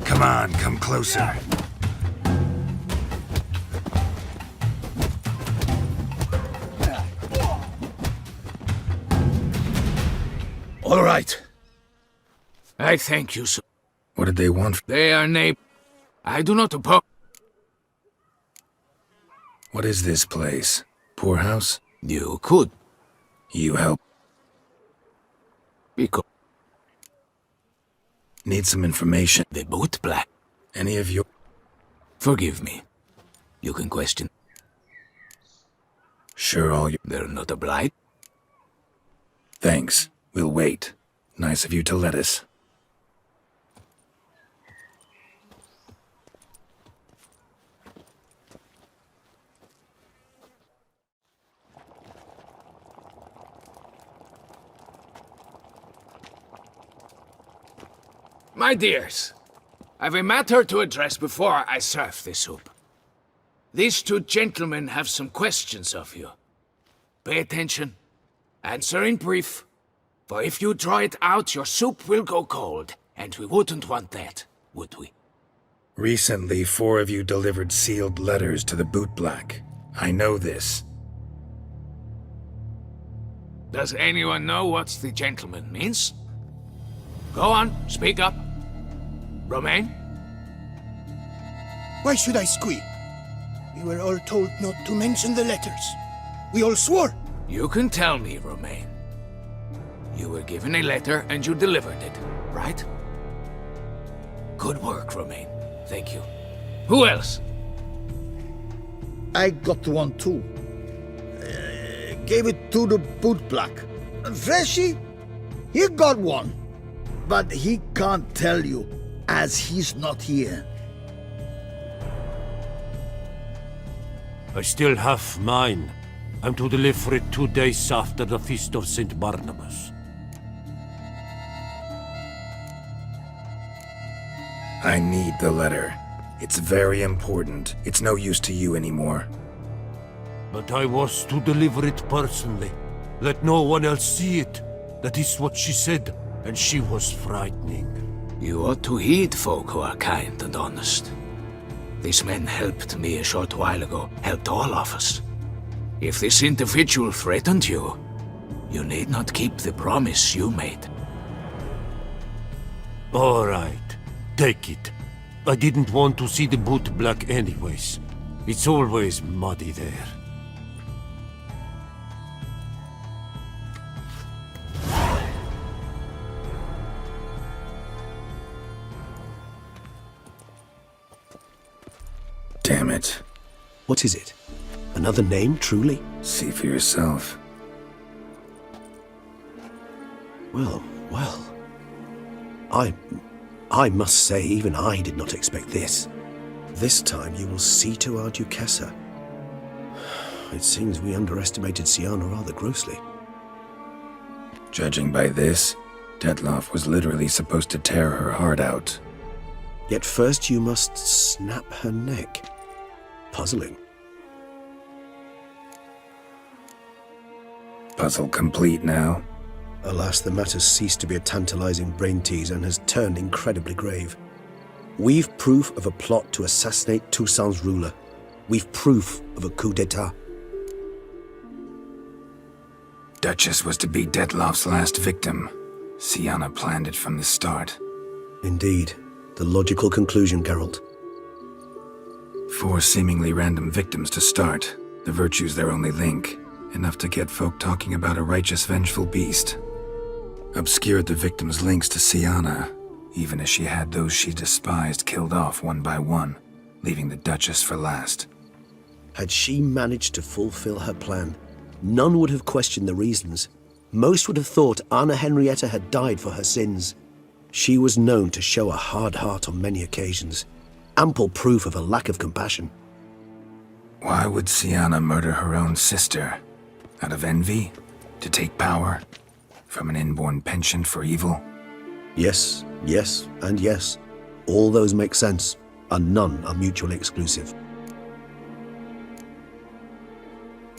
Come on, come closer. All right. I thank you, sir. What did they want? They are I do not oppose. What is this place? Poorhouse? You could. You help. Because Need some information. the boot black. Any of your... Forgive me. You can question. Sure all you... They're not obliged. Thanks. We'll wait. Nice of you to let us. My dears, I've a matter to address before I serve the soup. These 2 gentlemen have some questions of you. Pay attention. Answer in brief. For if you draw it out, your soup will go cold. And we wouldn't want that, would we? Recently, 4 of you delivered sealed letters to the bootblack. I know this. Does anyone know what the gentleman means? Go on, speak up. Romain? Why should I squeal? We were all told not to mention the letters. We all swore. You can tell me, Romain. You were given a letter and you delivered it, right? Good work, Romain. Thank you. Who else? I got one too. Gave it to the bootblack. Freshie, he got one. But he can't tell you, as he's not here. I still have mine. I'm to deliver it 2 days after the Feast of St. Barnabas. I need the letter. It's very important. It's no use to you anymore. But I was to deliver it personally. Let no one else see it. That is what she said, and she was frightening. You ought to heed folk who are kind and honest. These men helped me a short while ago, helped all of us. If this individual threatened you, you need not keep the promise you made. All right, take it. I didn't want to see the bootblack anyways. It's always muddy there. Damn it. What is it? Another name, truly? See for yourself. Well. I must say, even I did not expect this. This time you will see to our Duchessa. It seems we underestimated Syanna rather grossly. Judging by this, Dettlaff was literally supposed to tear her heart out. Yet first you must snap her neck. Puzzling. Puzzle complete now. Alas, the matter's ceased to be a tantalizing brain tease and has turned incredibly grave. We've proof of a plot to assassinate Toussaint's ruler. We've proof of a coup d'etat. Duchess was to be Dettlaff's last victim. Syanna planned it from the start. Indeed. The logical conclusion, Geralt. 4 seemingly random victims to start. The virtue's their only link. Enough to get folk talking about a righteous, vengeful beast. Obscured the victims' links to Syanna, even as she had those she despised killed off one by one, leaving the Duchess for last. Had she managed to fulfill her plan, none would have questioned the reasons. Most would have thought Anna Henrietta had died for her sins. She was known to show a hard heart on many occasions, ample proof of a lack of compassion. Why would Syanna murder her own sister? Out of envy? To take power? From an inborn penchant for evil? Yes, and yes. All those make sense, and none are mutually exclusive.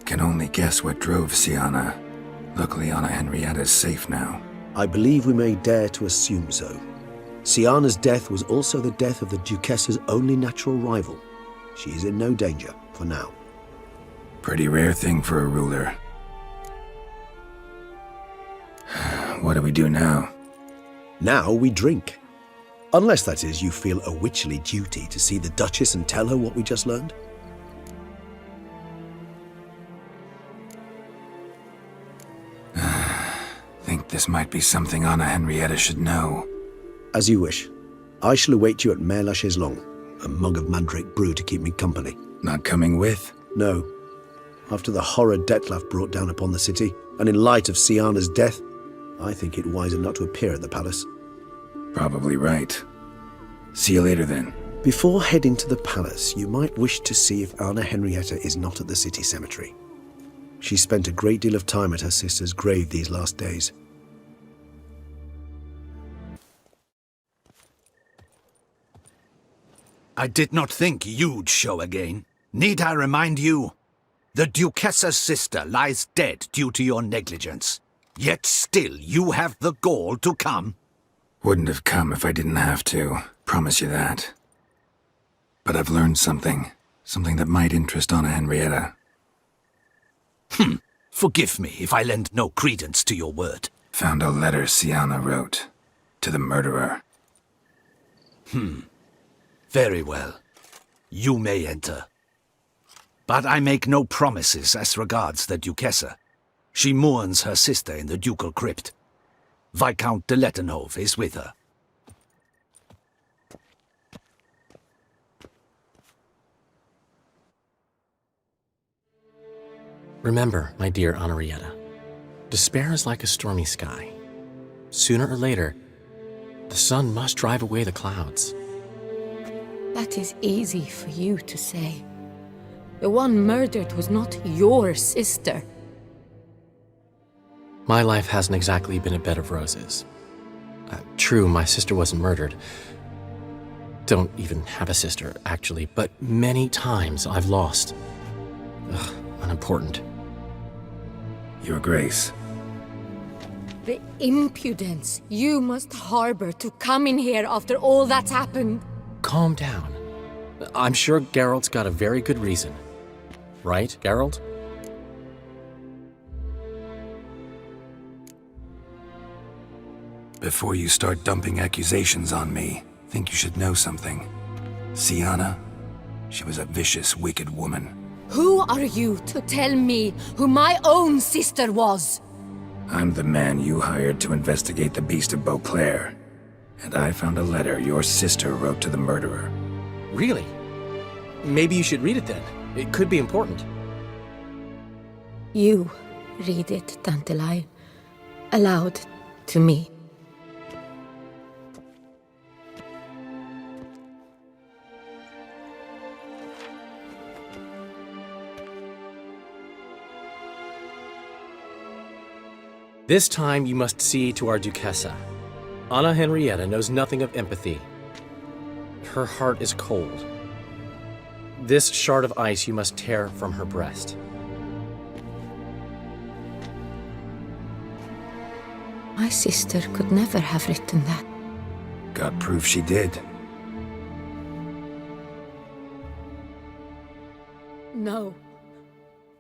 Can only guess what drove Syanna. Luckily, Anna Henrietta's safe now. I believe we may dare to assume so. Syanna's death was also the death of the Duchessa's only natural rival. She is in no danger, for now. Pretty rare thing for a ruler. What do we do now? Now we drink. Unless, that is, you feel a witcherly duty to see the Duchess and tell her what we just learned. Think this might be something Anna Henrietta should know. As you wish. I shall await you at Mère la Chaiselongue. A mug of mandrake brew to keep me company. Not coming with? No. After the horror Dettlaff brought down upon the city, and in light of Syanna's death, I think it wiser not to appear at the palace. Probably right. See you later then. Before heading to the palace, you might wish to see if Anna Henrietta is not at the city cemetery. She spent a great deal of time at her sister's grave these last days. I did not think you'd show again. Need I remind you? The Duchessa's sister lies dead due to your negligence. Yet still you have the gall to come. Wouldn't have come if I didn't have to. Promise you that. But I've learned something. Something that might interest Anna Henrietta. Forgive me if I lend no credence to your word. Found a letter Syanna wrote. To the murderer. Very well. You may enter. But I make no promises as regards the Duchessa. She mourns her sister in the ducal crypt. Viscount de Lettenhove is with her. Remember, my dear Henrietta, despair is like a stormy sky. Sooner or later, the sun must drive away the clouds. That is easy for you to say. The one murdered was not your sister. My life hasn't exactly been a bed of roses. True, my sister wasn't murdered. Don't even have a sister, actually, but many times I've lost. Ugh, unimportant. Your Grace. The impudence you must harbor to come in here after all that's happened. Calm down. I'm sure Geralt's got a very good reason. Right, Geralt? Before you start dumping accusations on me, think you should know something. Syanna, she was a vicious, wicked woman. Who are you to tell me who my own sister was? I'm the man you hired to investigate the Beast of Beauclair. And I found a letter your sister wrote to the murderer. Really? Maybe you should read it then. It could be important. You read it, Dandelion, aloud to me. This time you must see to our Duchessa. Anna Henrietta knows nothing of empathy. Her heart is cold. This shard of ice you must tear from her breast. My sister could never have written that. Got proof she did. No.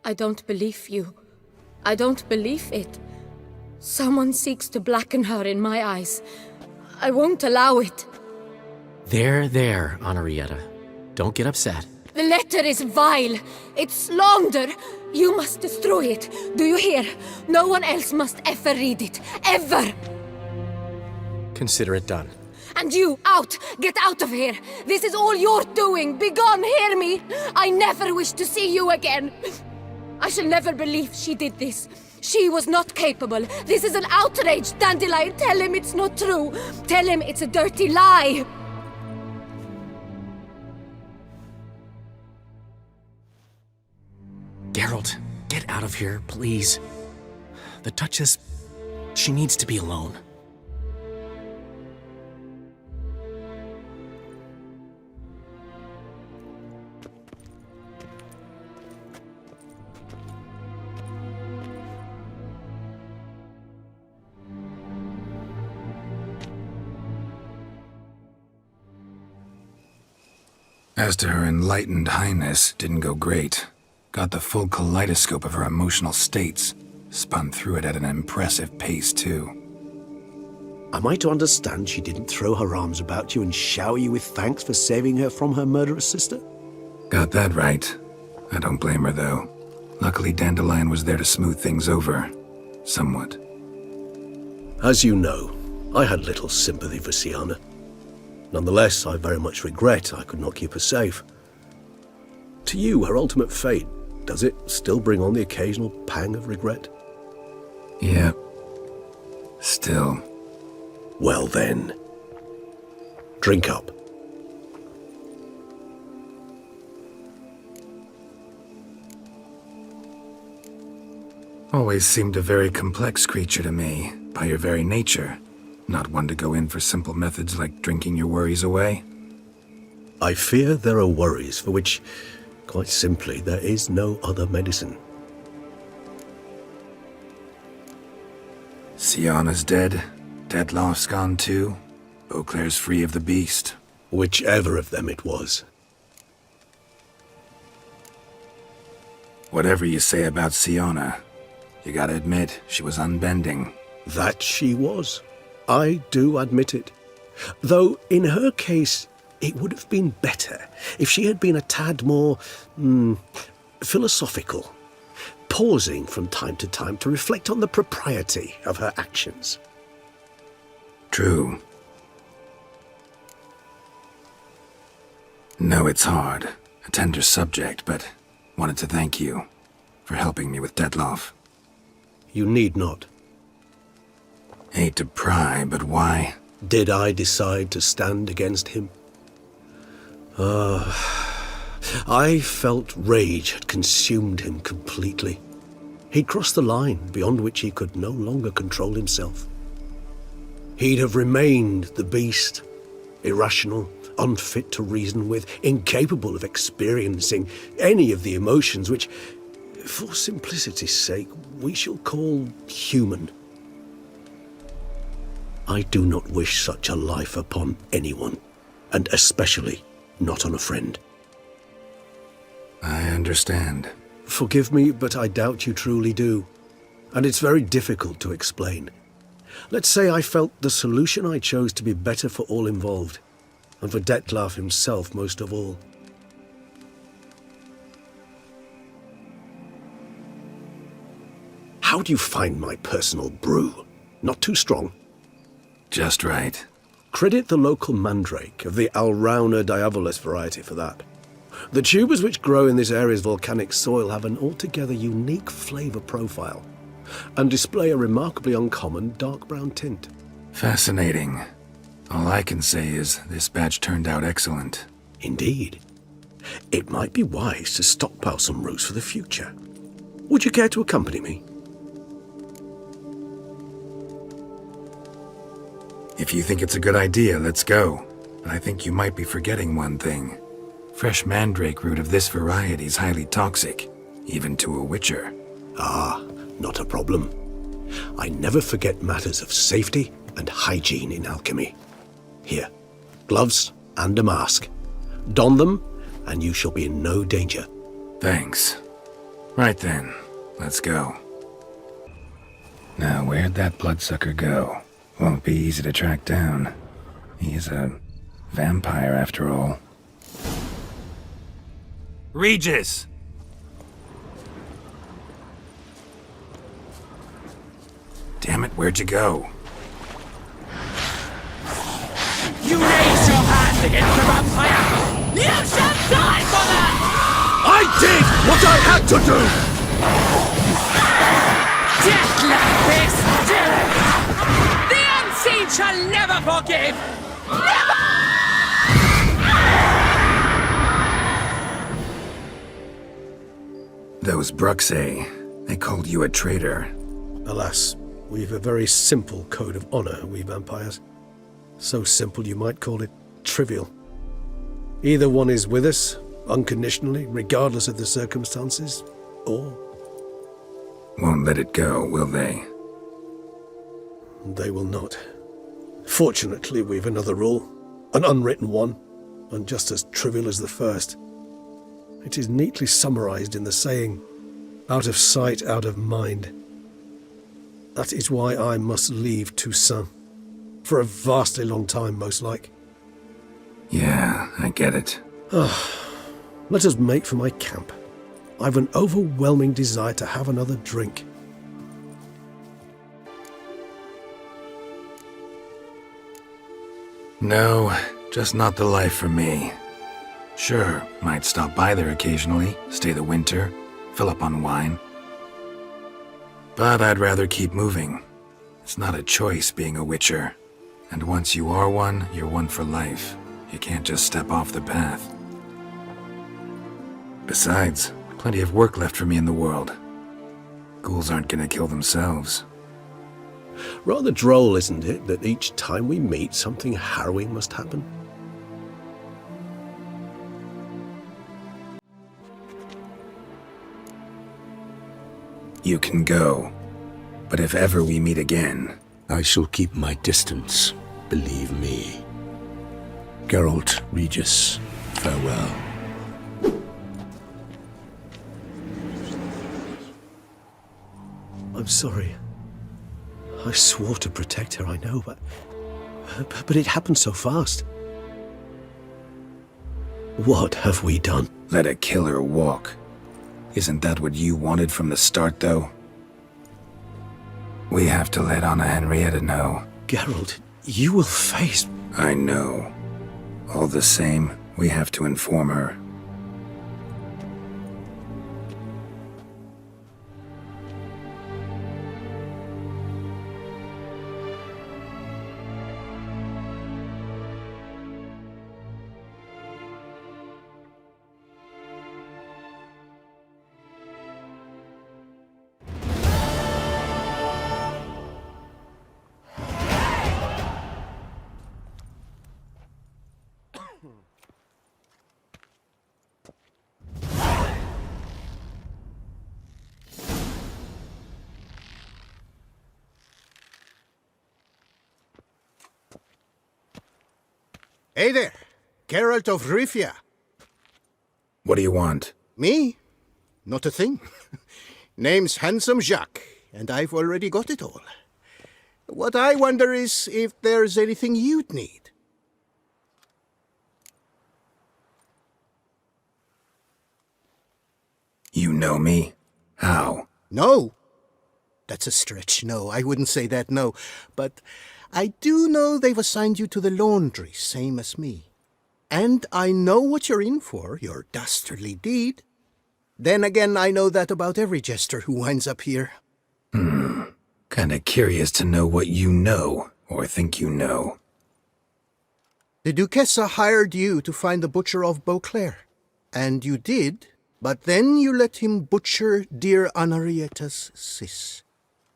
I don't believe you. I don't believe it. Someone seeks to blacken her in my eyes. I won't allow it. There, Henrietta. Don't get upset. The letter is vile. It's slander. You must destroy it. Do you hear? No one else must ever read it. Ever! Consider it done. And you, out! Get out of here! This is all you're doing! Begone, hear me! I never wish to see you again! I shall never believe she did this. She was not capable. This is an outrage, Dandelion. Tell him it's not true. Tell him it's a dirty lie. Geralt, get out of here, please. The Duchess, she needs to be alone. As to her enlightened highness, didn't go great. Got the full kaleidoscope of her emotional states. Spun through it at an impressive pace, too. Am I to understand she didn't throw her arms about you and shower you with thanks for saving her from her murderous sister? Got that right. I don't blame her, though. Luckily, Dandelion was there to smooth things over. Somewhat. As you know, I had little sympathy for Syanna. Nonetheless, I very much regret I could not keep her safe. To you, her ultimate fate, does it still bring on the occasional pang of regret? Yeah. Still. Well then. Drink up. Always seemed a very complex creature to me, by your very nature. Not one to go in for simple methods like drinking your worries away. I fear there are worries for which, quite simply, there is no other medicine. Syanna's dead. Dettlaff's gone too. Beauclair's free of the beast. Whichever of them it was. Whatever you say about Syanna, you gotta admit, she was unbending. That she was. I do admit it. Though, in her case, it would have been better if she had been a tad more, philosophical, pausing from time to time to reflect on the propriety of her actions. True. No, it's hard. A tender subject, but wanted to thank you for helping me with Dettlaff. You need not. Hate to pry, but why? Did I decide to stand against him? I felt rage had consumed him completely. He'd crossed the line beyond which he could no longer control himself. He'd have remained the beast, irrational, unfit to reason with, incapable of experiencing any of the emotions which, for simplicity's sake, we shall call human. I do not wish such a life upon anyone, and especially not on a friend. I understand. Forgive me, but I doubt you truly do. And it's very difficult to explain. Let's say I felt the solution I chose to be better for all involved, and for Dettlaff himself most of all. How do you find my personal brew? Not too strong? Just right. Credit the local mandrake of the Alrauna diavolis variety for that. The tubers which grow in this area's volcanic soil have an altogether unique flavour profile and display a remarkably uncommon dark brown tint. Fascinating. All I can say is this batch turned out excellent. Indeed. It might be wise to stockpile some roots for the future. Would you care to accompany me? If you think it's a good idea, let's go. But I think you might be forgetting one thing. Fresh mandrake root of this variety is highly toxic, even to a witcher. Ah, not a problem. I never forget matters of safety and hygiene in alchemy. Here, gloves and a mask. Don them, and you shall be in no danger. Thanks. Right then, let's go. Now, where'd that bloodsucker go? Won't be easy to track down. He is a vampire, after all. Regis! Damn it, where'd you go? You raise your hand against the vampire! You shall die for that! I did what I had to do! Dettlaff is dead! The unseen shall never forgive! Never! Those Bruxay, they called you a traitor. Alas, we've a very simple code of honor, we vampires. So simple you might call it trivial. Either one is with us, unconditionally, regardless of the circumstances, or... Won't let it go, will they? They will not. Fortunately, we've another rule, an unwritten one, and just as trivial as the first. It is neatly summarized in the saying, out of sight, out of mind. That is why I must leave Toussaint. For a vastly long time, most like. Yeah, I get it. Let us make for my camp. I've an overwhelming desire to have another drink. No, just not the life for me. Sure, might stop by there occasionally, stay the winter, fill up on wine. But I'd rather keep moving. It's not a choice being a witcher. And once you are one, you're one for life. You can't just step off the path. Besides, plenty of work left for me in the world. Ghouls aren't gonna kill themselves. Rather droll, isn't it, that each time we meet, something harrowing must happen? You can go. But if ever we meet again... I shall keep my distance, believe me. Geralt, Regis, farewell. I'm sorry. I swore to protect her, I know, but it happened so fast. What have we done? Let a killer walk. Isn't that what you wanted from the start, though? We have to let Anna Henrietta know. Geralt, you will face... I know. All the same, we have to inform her. Hey there, Geralt of Rivia. What do you want? Me? Not a thing. Name's Handsome Jacques, and I've already got it all. What I wonder is if there's anything you'd need. You know me? How? No. That's a stretch, no. I wouldn't say that, no. But I do know they've assigned you to the laundry, same as me. And I know what you're in for, your dastardly deed. Then again, I know that about every jester who winds up here. Kinda curious to know what you know, or think you know. The Duchessa hired you to find the butcher of Beauclair. And you did, but then you let him butcher dear Anarietta's sis.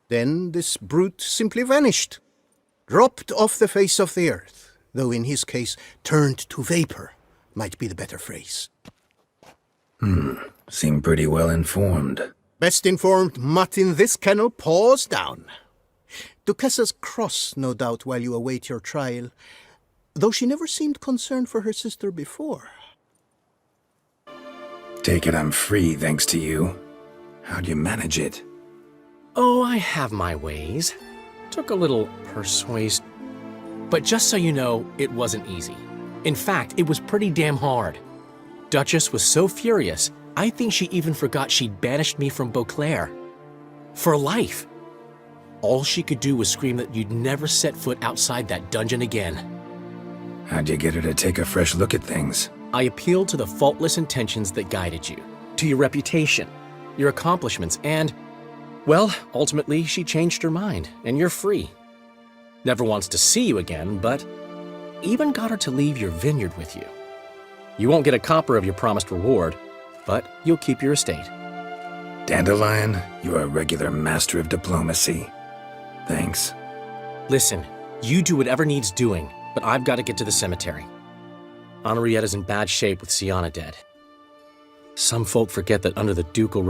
Then this brute simply vanished. Dropped off the face of the earth, though in his case, turned to vapor, might be the better phrase. Seem pretty well informed. Best informed mutt in this kennel paws down. Duchessa's cross, no doubt, while you await your trial, though she never seemed concerned for her sister before. Take it I'm free, thanks to you. How'd you manage it? Oh, I have my ways. Took a little persuasion. But just so you know, it wasn't easy. In fact, it was pretty damn hard. Duchess was so furious, I think she even forgot she'd banished me from Beauclair. For life. All she could do was scream that you'd never set foot outside that dungeon again. How'd you get her to take a fresh look at things? I appealed to the faultless intentions that guided you, to your reputation, your accomplishments, and, well, ultimately she changed her mind, and you're free. Never wants to see you again, but even got her to leave your vineyard with you. You won't get a copper of your promised reward, but you'll keep your estate. Dandelion, you're a regular master of diplomacy. Thanks. Listen, you do whatever needs doing, but I've got to get to the cemetery. Henrietta's in bad shape with Syanna dead. Some folk forget that under the ducal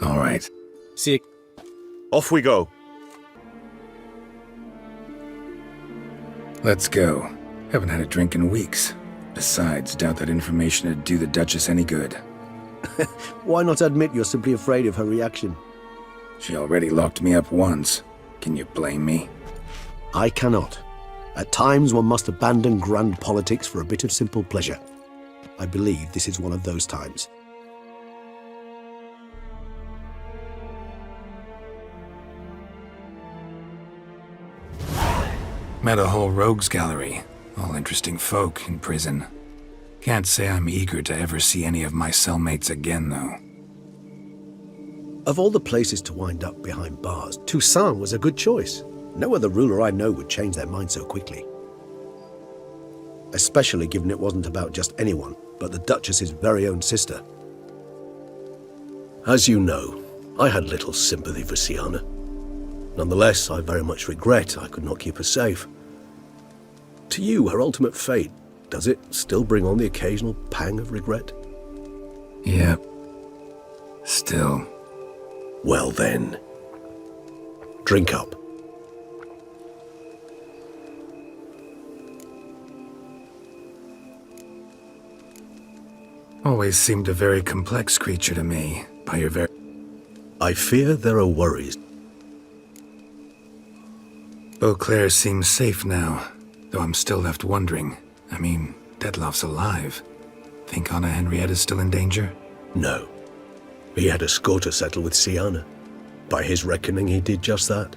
All right. See you. Off we go. Let's go. Haven't had a drink in weeks. Besides, doubt that information would do the Duchess any good. Why not admit you're simply afraid of her reaction? She already locked me up once. Can you blame me? I cannot. At times one must abandon grand politics for a bit of simple pleasure. I believe this is one of those times. Met a whole rogues gallery. All interesting folk in prison. Can't say I'm eager to ever see any of my cellmates again, though. Of all the places to wind up behind bars, Toussaint was a good choice. No other ruler I know would change their mind so quickly. Especially given it wasn't about just anyone, but the Duchess's very own sister. As you know, I had little sympathy for Syanna. Nonetheless, I very much regret I could not keep her safe. To you, her ultimate fate, does it still bring on the occasional pang of regret? Yep. Still. Well then, drink up. Always seemed a very complex creature to me, by your very... I fear there are worries. Beauclair seems safe now, though I'm still left wondering. I mean, Dettlaff's alive. Think Anna Henrietta's still in danger? No. He had a score to settle with Syanna. By his reckoning, he did just that.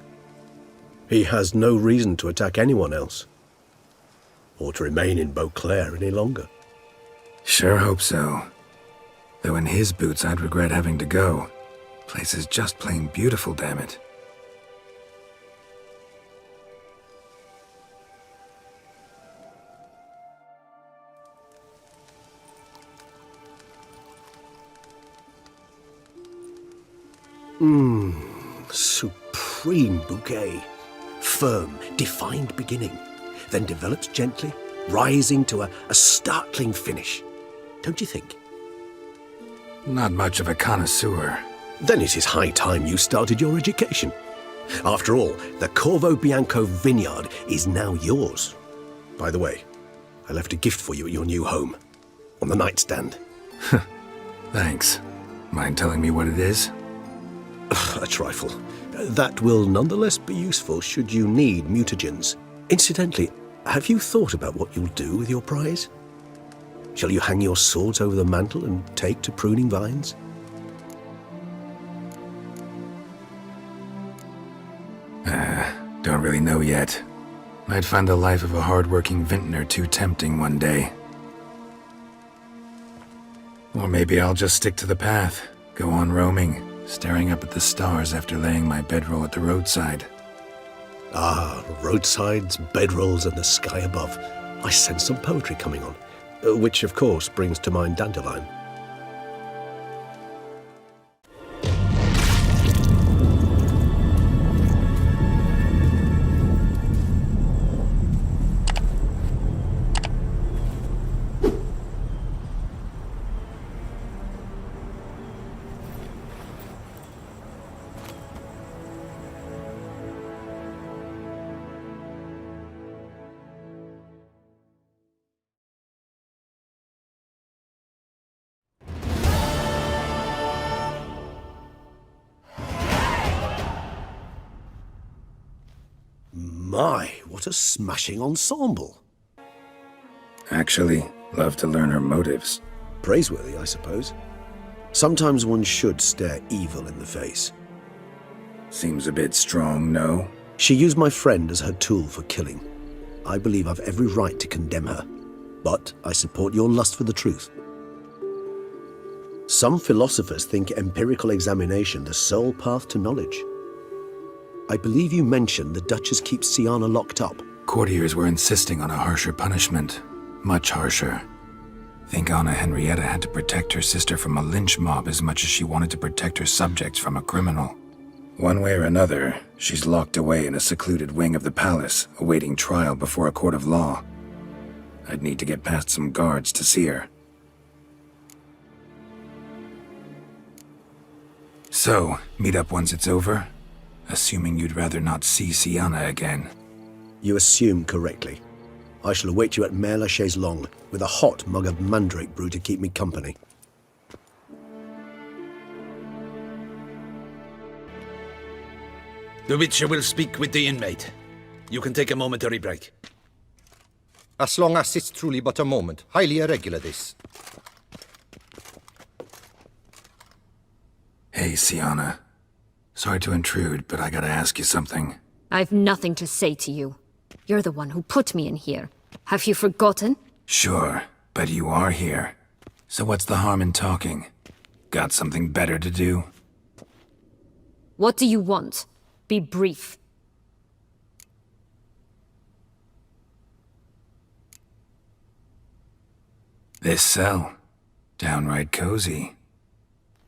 He has no reason to attack anyone else, or to remain in Beauclair any longer. Sure hope so. Though in his boots, I'd regret having to go. Place is just plain beautiful, damn it. Supreme bouquet. Firm, defined beginning. then develops gently, rising to a startling finish. Don't you think? Not much of a connoisseur. Then it is high time you started your education. After all, the Corvo Bianco vineyard is now yours. By the way, I left a gift for you at your new home. On the nightstand. Thanks. Mind telling me what it is? A trifle. That will nonetheless be useful should you need mutagens. Incidentally, have you thought about what you'll do with your prize? Shall you hang your swords over the mantle and take to pruning vines? Don't really know yet. Might find the life of a hard-working vintner too tempting one day. Or maybe I'll just stick to the path, go on roaming, staring up at the stars after laying my bedroll at the roadside. Ah, roadsides, bedrolls, and the sky above. I sense some poetry coming on, which of course brings to mind Dandelion. My, what a smashing ensemble. Actually, love to learn her motives. Praiseworthy, I suppose. Sometimes one should stare evil in the face. Seems a bit strong, no? She used my friend as her tool for killing. I believe I've every right to condemn her, but I support your lust for the truth. Some philosophers think empirical examination the sole path to knowledge. I believe you mentioned the Duchess keeps Syanna locked up. Courtiers were insisting on a harsher punishment. Much harsher. Think Anna Henrietta had to protect her sister from a lynch mob as much as she wanted to protect her subjects from a criminal. One way or another, she's locked away in a secluded wing of the palace, awaiting trial before a court of law. I'd need to get past some guards to see her. So, meet up once it's over? Assuming you'd rather not see Syanna again. You assume correctly. I shall await you at Mère la Chaise Longue, with a hot mug of mandrake brew to keep me company. The Witcher will speak with the inmate. You can take a momentary break. As long as it's truly but a moment. Highly irregular, this. Hey, Syanna. Sorry to intrude, but I gotta ask you something. I've nothing to say to you. You're the one who put me in here. Have you forgotten? Sure, but you are here. So what's the harm in talking? Got something better to do? What do you want? Be brief. This cell. Downright cozy.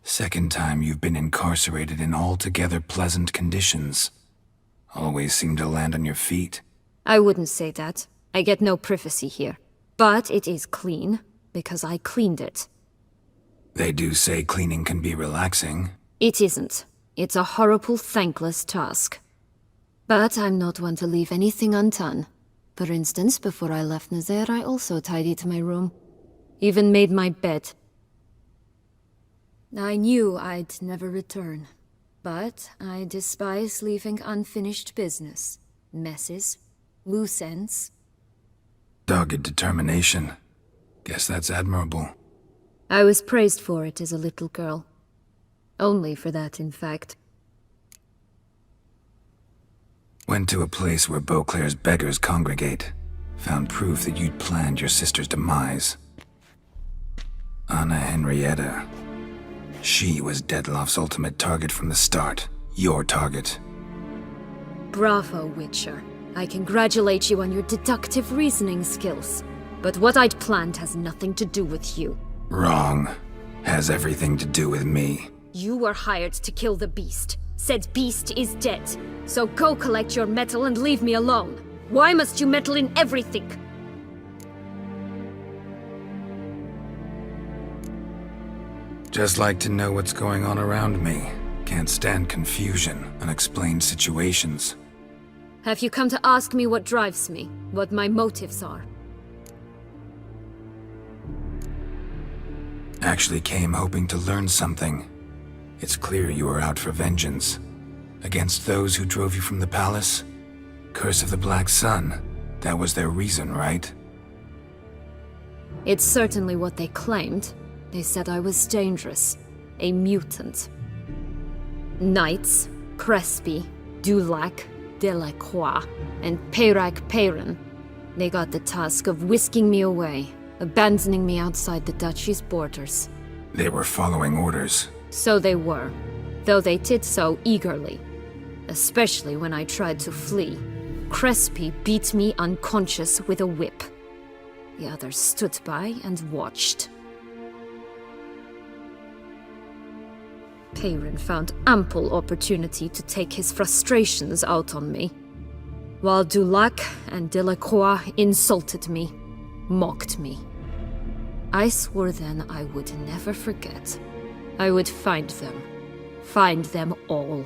Second time you've been incarcerated in altogether pleasant conditions. Always seem to land on your feet. I wouldn't say that. I get no privacy here. But it is clean, because I cleaned it. They do say cleaning can be relaxing. It isn't. It's a horrible, thankless task. But I'm not one to leave anything undone. For instance, before I left Nazaire, I also tidied my room. Even made my bed. I knew I'd never return. But I despise leaving unfinished business. Messes. Loose ends. Dogged determination. Guess that's admirable. I was praised for it as a little girl. Only for that, in fact. Went to a place where Beauclair's beggars congregate. Found proof that you'd planned your sister's demise. Anna Henrietta. She was Dettlaff's ultimate target from the start. Your target. Bravo, Witcher. I congratulate you on your deductive reasoning skills. But what I'd planned has nothing to do with you. Wrong. Has everything to do with me. You were hired to kill the beast. Said beast is dead. So go collect your metal and leave me alone. Why must you meddle in everything? Just like to know what's going on around me. Can't stand confusion, unexplained situations. Have you come to ask me what drives me? What my motives are? Actually came hoping to learn something. It's clear you were out for vengeance. Against those who drove you from the palace? Curse of the Black Sun. That was their reason, right? It's certainly what they claimed. They said I was dangerous. A mutant. Knights, Crespi, Dulac, Delacroix, and Peyrac Peyran. They got the task of whisking me away, abandoning me outside the duchy's borders. They were following orders. So they were, though they did so eagerly. Especially when I tried to flee. Crespi beat me unconscious with a whip. The others stood by and watched. Peyran found ample opportunity to take his frustrations out on me, while Dulac and Delacroix insulted me, mocked me. I swore then I would never forget. I would find them all.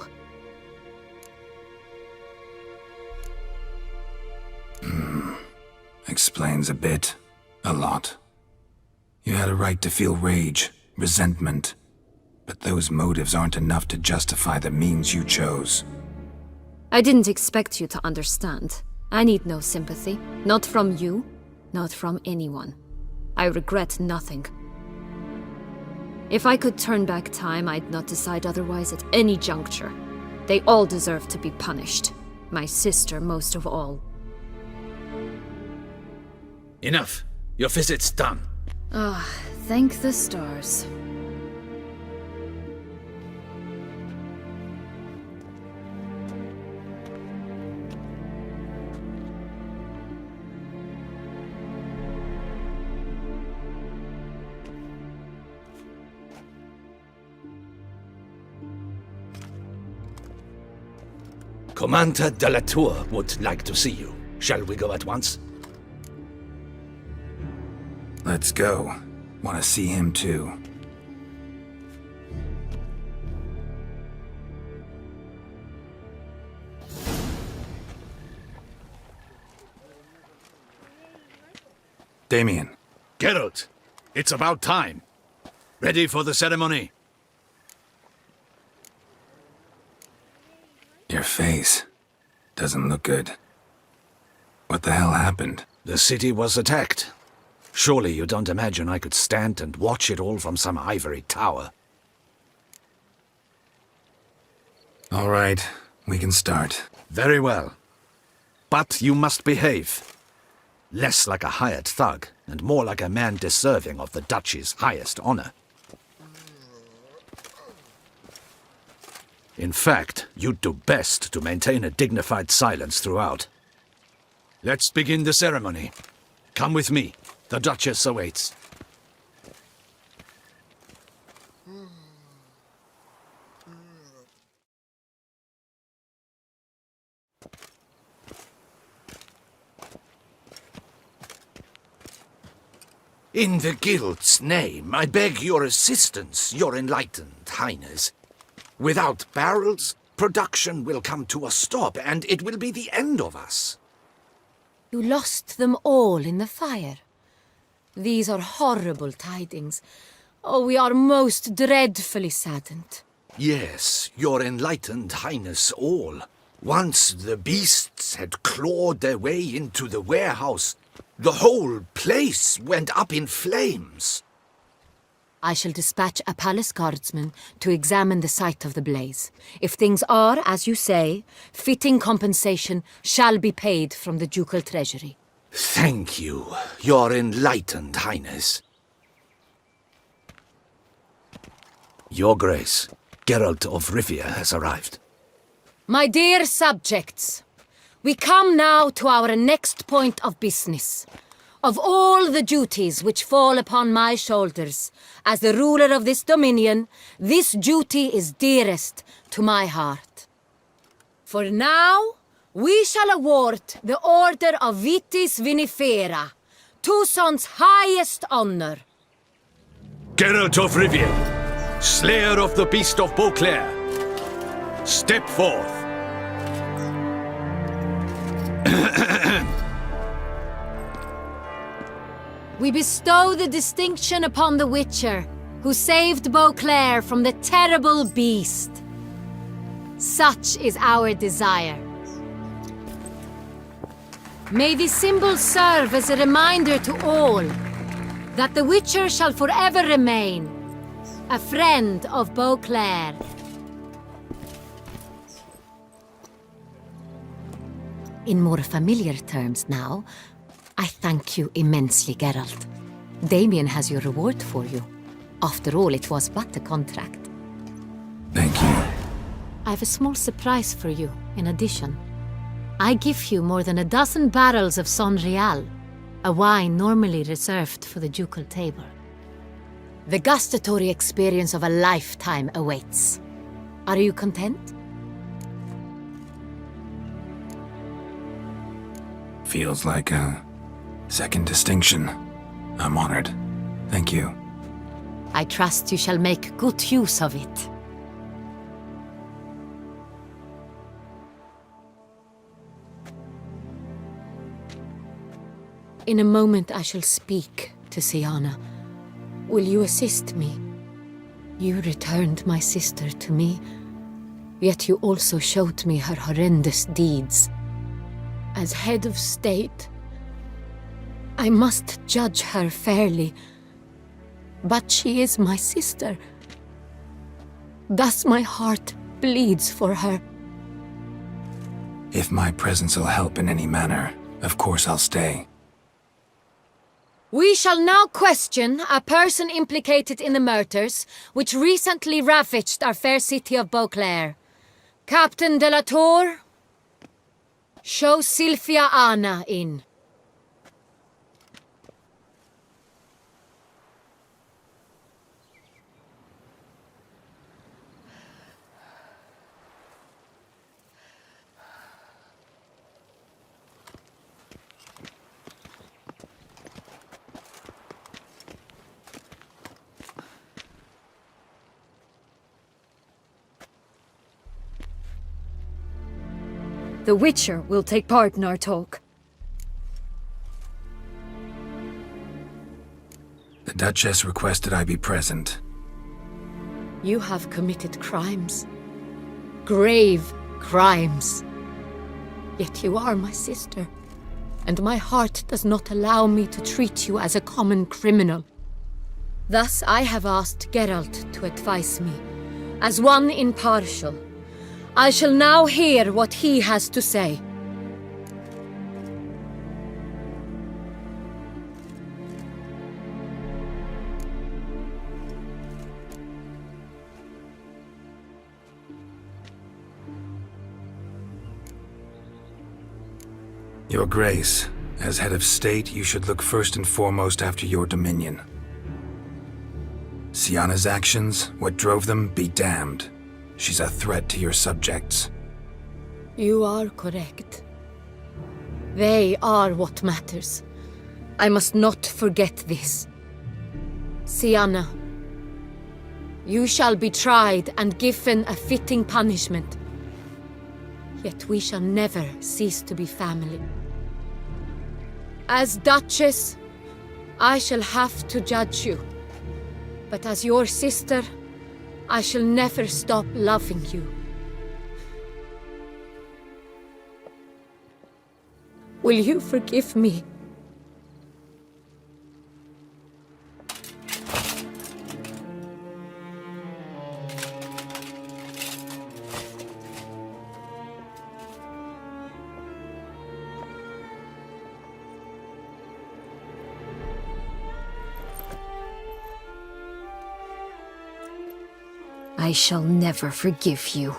Explains a bit. A lot. You had a right to feel rage, resentment. But those motives aren't enough to justify the means you chose. I didn't expect you to understand. I need no sympathy. Not from you, not from anyone. I regret nothing. If I could turn back time, I'd not decide otherwise at any juncture. They all deserve to be punished. My sister most of all. Enough. Your visit's done. Ah, thank the stars. Commander de la Tour would like to see you. Shall we go at once? Let's go. Want to see him too. Damien. Geralt, it's about time. Ready for the ceremony? Your face doesn't look good. What the hell happened? The city was attacked. Surely you don't imagine I could stand and watch it all from some ivory tower. All right, we can start. Very well. But you must behave. Less like a hired thug, and more like a man deserving of the duchy's highest honor. In fact, you'd do best to maintain a dignified silence throughout. Let's begin the ceremony. Come with me. The Duchess awaits. In the Guild's name, I beg your assistance, your enlightened highness. Without barrels, production will come to a stop, and it will be the end of us. You lost them all in the fire. These are horrible tidings. Oh, we are most dreadfully saddened. Yes, your enlightened highness all. Once the beasts had clawed their way into the warehouse, the whole place went up in flames. I shall dispatch a palace guardsman to examine the site of the blaze. If things are, as you say, fitting compensation shall be paid from the ducal treasury. Thank you, your enlightened highness. Your Grace, Geralt of Rivia has arrived. My dear subjects, we come now to our next point of business. Of all the duties which fall upon my shoulders, as the ruler of this dominion, this duty is dearest to my heart. For now, we shall award the Order of Vitis Vinifera, Tuson's highest honor. Geralt of Rivia, slayer of the beast of Beauclair, step forth. We bestow the distinction upon the Witcher, who saved Beauclair from the terrible beast. Such is our desire. May this symbol serve as a reminder to all that the Witcher shall forever remain a friend of Beauclair. In more familiar terms now, I thank you immensely, Geralt. Damien has your reward for you. After all, it was but a contract. Thank you. I have a small surprise for you, in addition. I give you more than a dozen barrels of Son Real, a wine normally reserved for the ducal table. The gustatory experience of a lifetime awaits. Are you content? Feels like a second distinction. I'm honored. Thank you. I trust you shall make good use of it. In a moment I shall speak to Syanna. Will you assist me? You returned my sister to me, yet you also showed me her horrendous deeds. As head of state, I must judge her fairly, but she is my sister. Thus my heart bleeds for her. If my presence will help in any manner, of course I'll stay. We shall now question a person implicated in the murders which recently ravaged our fair city of Beauclair. Captain de la Tour, show Sylvia Anna in. The Witcher will take part in our talk. The Duchess requested I be present. You have committed crimes. Grave crimes. Yet you are my sister, and my heart does not allow me to treat you as a common criminal. Thus I have asked Geralt to advise me, as one impartial. I shall now hear what he has to say. Your Grace, as head of state, you should look first and foremost after your dominion. Syanna's actions, what drove them, be damned. She's a threat to your subjects. You are correct. They are what matters. I must not forget this. Syanna, you shall be tried and given a fitting punishment. Yet we shall never cease to be family. As Duchess, I shall have to judge you. But as your sister, I shall never stop loving you. Will you forgive me? I shall never forgive you.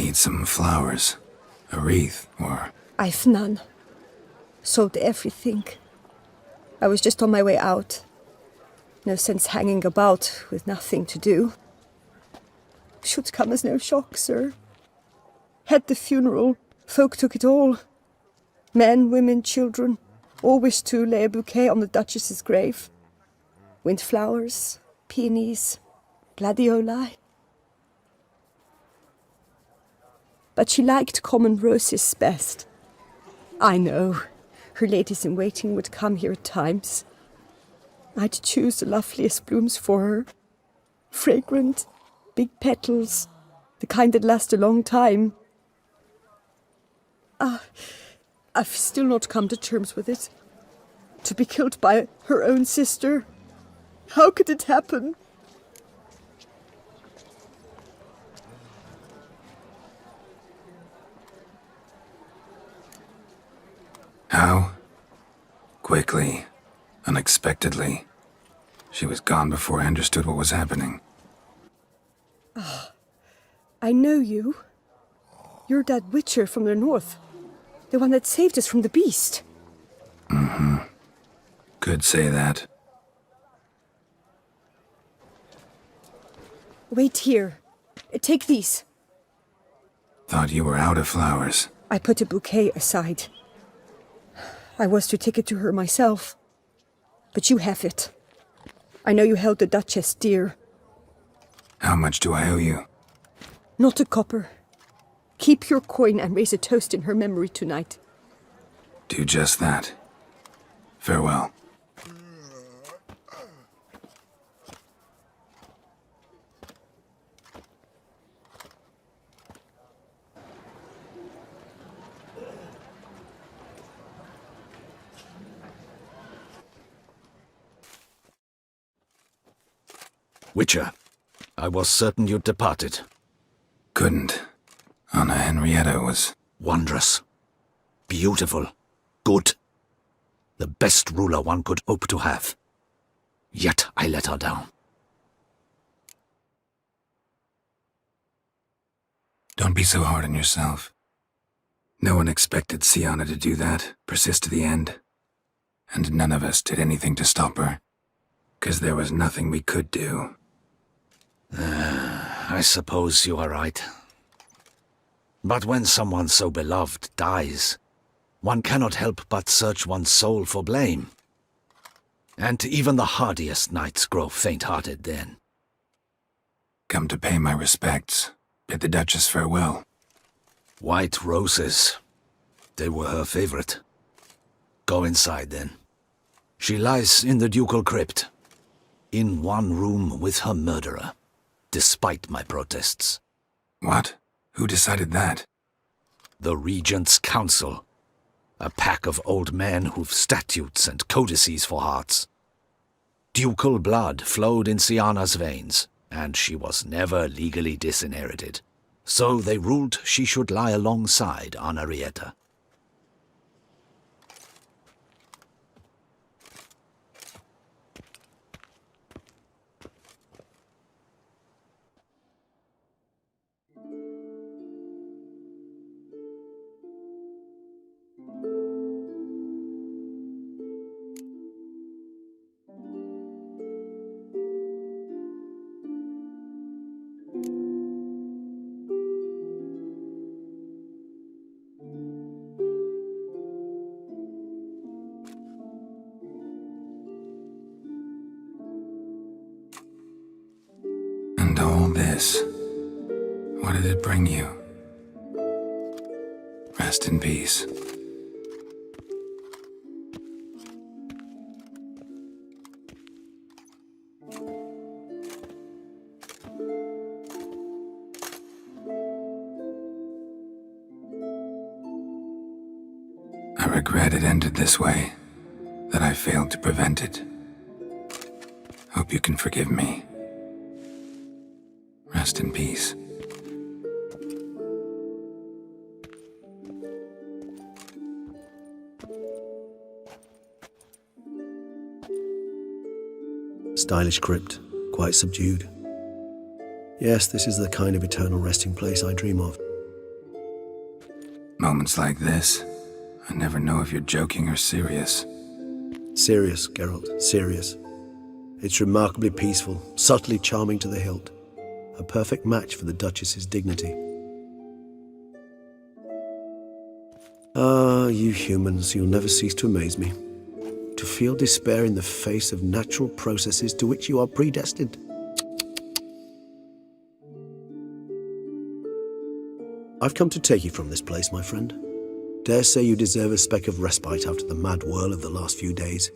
Need some flowers, a wreath, or... I've none. Sold everything. I was just on my way out. No sense hanging about with nothing to do. Should come as no shock, sir. Had the funeral, folk took it all. Men, women, children, all wished to lay a bouquet on the Duchess's grave. Windflowers, peonies, gladioli. But she liked common roses best. I know, her ladies-in-waiting would come here at times. I'd choose the loveliest blooms for her. Fragrant, big petals, the kind that last a long time. I've still not come to terms with it. To be killed by her own sister. How could it happen? How? Quickly, unexpectedly. She was gone before I understood what was happening. I know you. You're that witcher from the north. The one that saved us from the beast. Mm-hmm. Could say that. Wait here. Take these. Thought you were out of flowers. I put a bouquet aside. I was to take it to her myself. But you have it. I know you held the Duchess dear. How much do I owe you? Not a copper. Keep your coin and raise a toast in her memory tonight. Do just that. Farewell. Witcher, I was certain you'd departed. Couldn't. Anna Henrietta was... Wondrous. Beautiful. Good. The best ruler one could hope to have. Yet I let her down. Don't be so hard on yourself. No one expected Syanna to do that, persist to the end. And none of us did anything to stop her. 'Cause there was nothing we could do. I suppose you are right. But when someone so beloved dies, one cannot help but search one's soul for blame. And even the hardiest knights grow faint-hearted then. Come to pay my respects. Bid the Duchess farewell. White roses. They were her favorite. Go inside then. She lies in the ducal crypt. In one room with her murderer. Despite my protests. What? Who decided that? The Regent's Council. A pack of old men who've statutes and codices for hearts. Ducal blood flowed in Syanna's veins, and she was never legally disinherited. So they ruled she should lie alongside Henrietta. And all this, what did it bring you? Rest in peace. I regret it ended this way, that I failed to prevent it. Hope you can forgive me. Rest in peace. Stylish crypt, quite subdued. Yes, this is the kind of eternal resting place I dream of. Moments like this, I never know if you're joking or serious. Serious, Geralt, serious. It's remarkably peaceful, subtly charming to the hilt. A perfect match for the Duchess's dignity. Ah, you humans, you'll never cease to amaze me. To feel despair in the face of natural processes to which you are predestined. I've come to take you from this place, my friend. Dare say you deserve a speck of respite after the mad whirl of the last few days.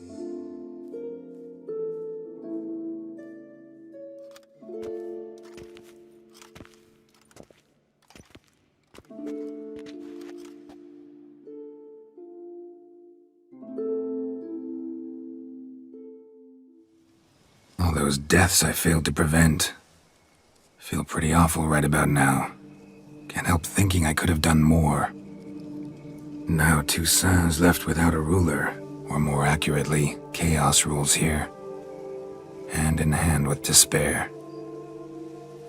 All those deaths I failed to prevent. Feel pretty awful right about now. Can't help thinking I could have done more. Now Toussaint's left without a ruler, or more accurately, chaos rules here. Hand in hand with despair.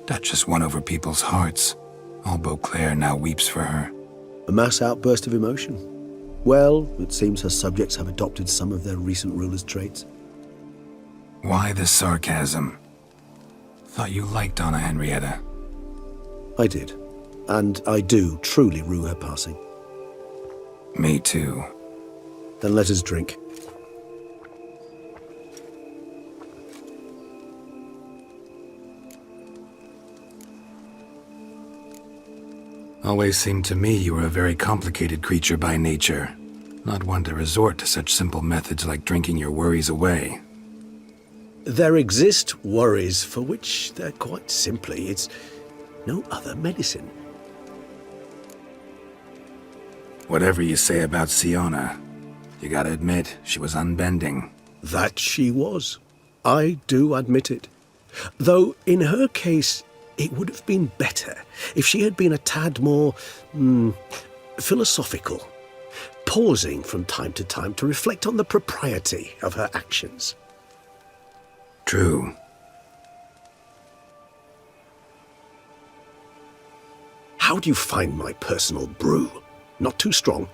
Duchess won over people's hearts. All Beauclair now weeps for her. A mass outburst of emotion. Well, it seems her subjects have adopted some of their recent ruler's traits. Why the sarcasm? Thought you liked Anna Henrietta. I did. And I do truly rue her passing. Me too. Then let us drink. Always seemed to me you were a very complicated creature by nature. Not one to resort to such simple methods like drinking your worries away. There exist worries for which they're quite simply, it's no other medicine. Whatever you say about Syanna, you gotta admit, she was unbending. That she was. I do admit it. Though, in her case, it would have been better if she had been a tad more, philosophical, pausing from time to time to reflect on the propriety of her actions. True. How do you find my personal brew? Not too strong?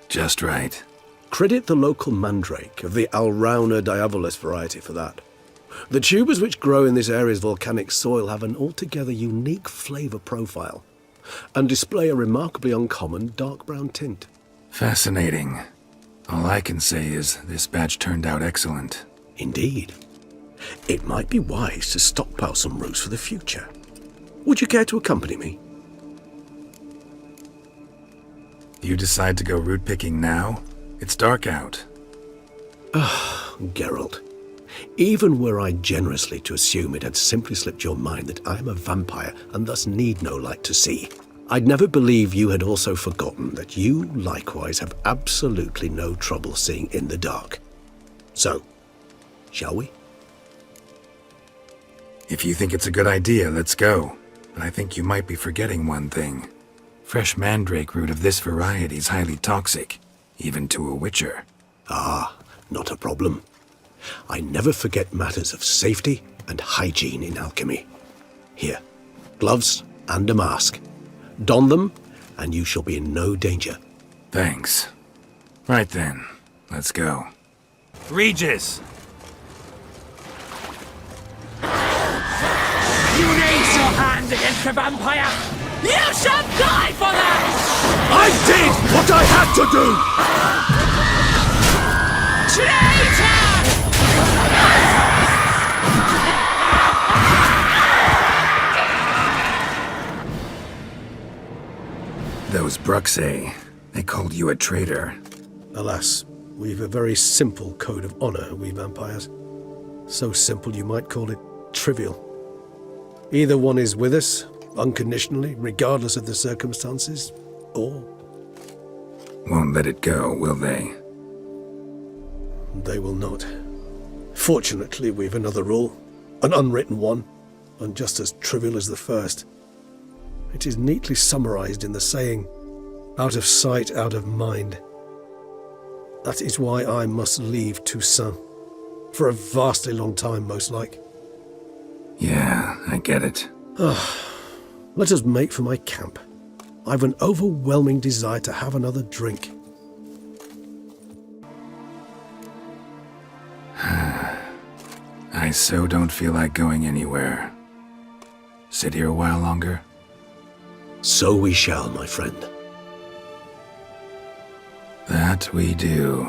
Just right. Credit the local mandrake of the Alrauna diabolus variety for that. The tubers which grow in this area's volcanic soil have an altogether unique flavour profile and display a remarkably uncommon dark brown tint. Fascinating. All I can say is this batch turned out excellent. Indeed. It might be wise to stockpile some roots for the future. Would you care to accompany me? You decide to go root picking now? It's dark out. Ah, Geralt. Even were I generously to assume it had simply slipped your mind that I am a vampire and thus need no light to see, I'd never believe you had also forgotten that you likewise have absolutely no trouble seeing in the dark. So, shall we? If you think it's a good idea, let's go. But I think you might be forgetting one thing. Fresh mandrake root of this variety is highly toxic, even to a witcher. Ah, not a problem. I never forget matters of safety and hygiene in alchemy. Here, gloves and a mask. Don them, and you shall be in no danger. Thanks. Right then, let's go. Regis! You raise your hand against the vampire! You shall die for that! I did what I had to do! Traitor! Those Bruxae, they called you a traitor. Alas, we've a very simple code of honor, we vampires. So simple you might call it trivial. Either one is with us, unconditionally, regardless of the circumstances, or... Won't let it go, will they? They will not. Fortunately, we've another rule, an unwritten one, and just as trivial as the first. It is neatly summarized in the saying, out of sight, out of mind. That is why I must leave Toussaint. For a vastly long time, most like. Yeah, I get it. Let us make for my camp. I've an overwhelming desire to have another drink. I so don't feel like going anywhere. Sit here a while longer? So we shall, my friend. That we do.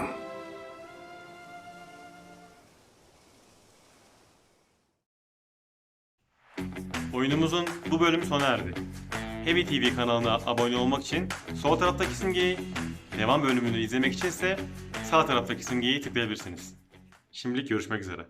Oyunumuzun bu bölümü sona erdi. Heavy TV kanalına abone olmak için sol taraftaki simgeyi, devam bölümünü izlemek için ise sağ taraftaki simgeyi tıklayabilirsiniz. Şimdilik görüşmek üzere.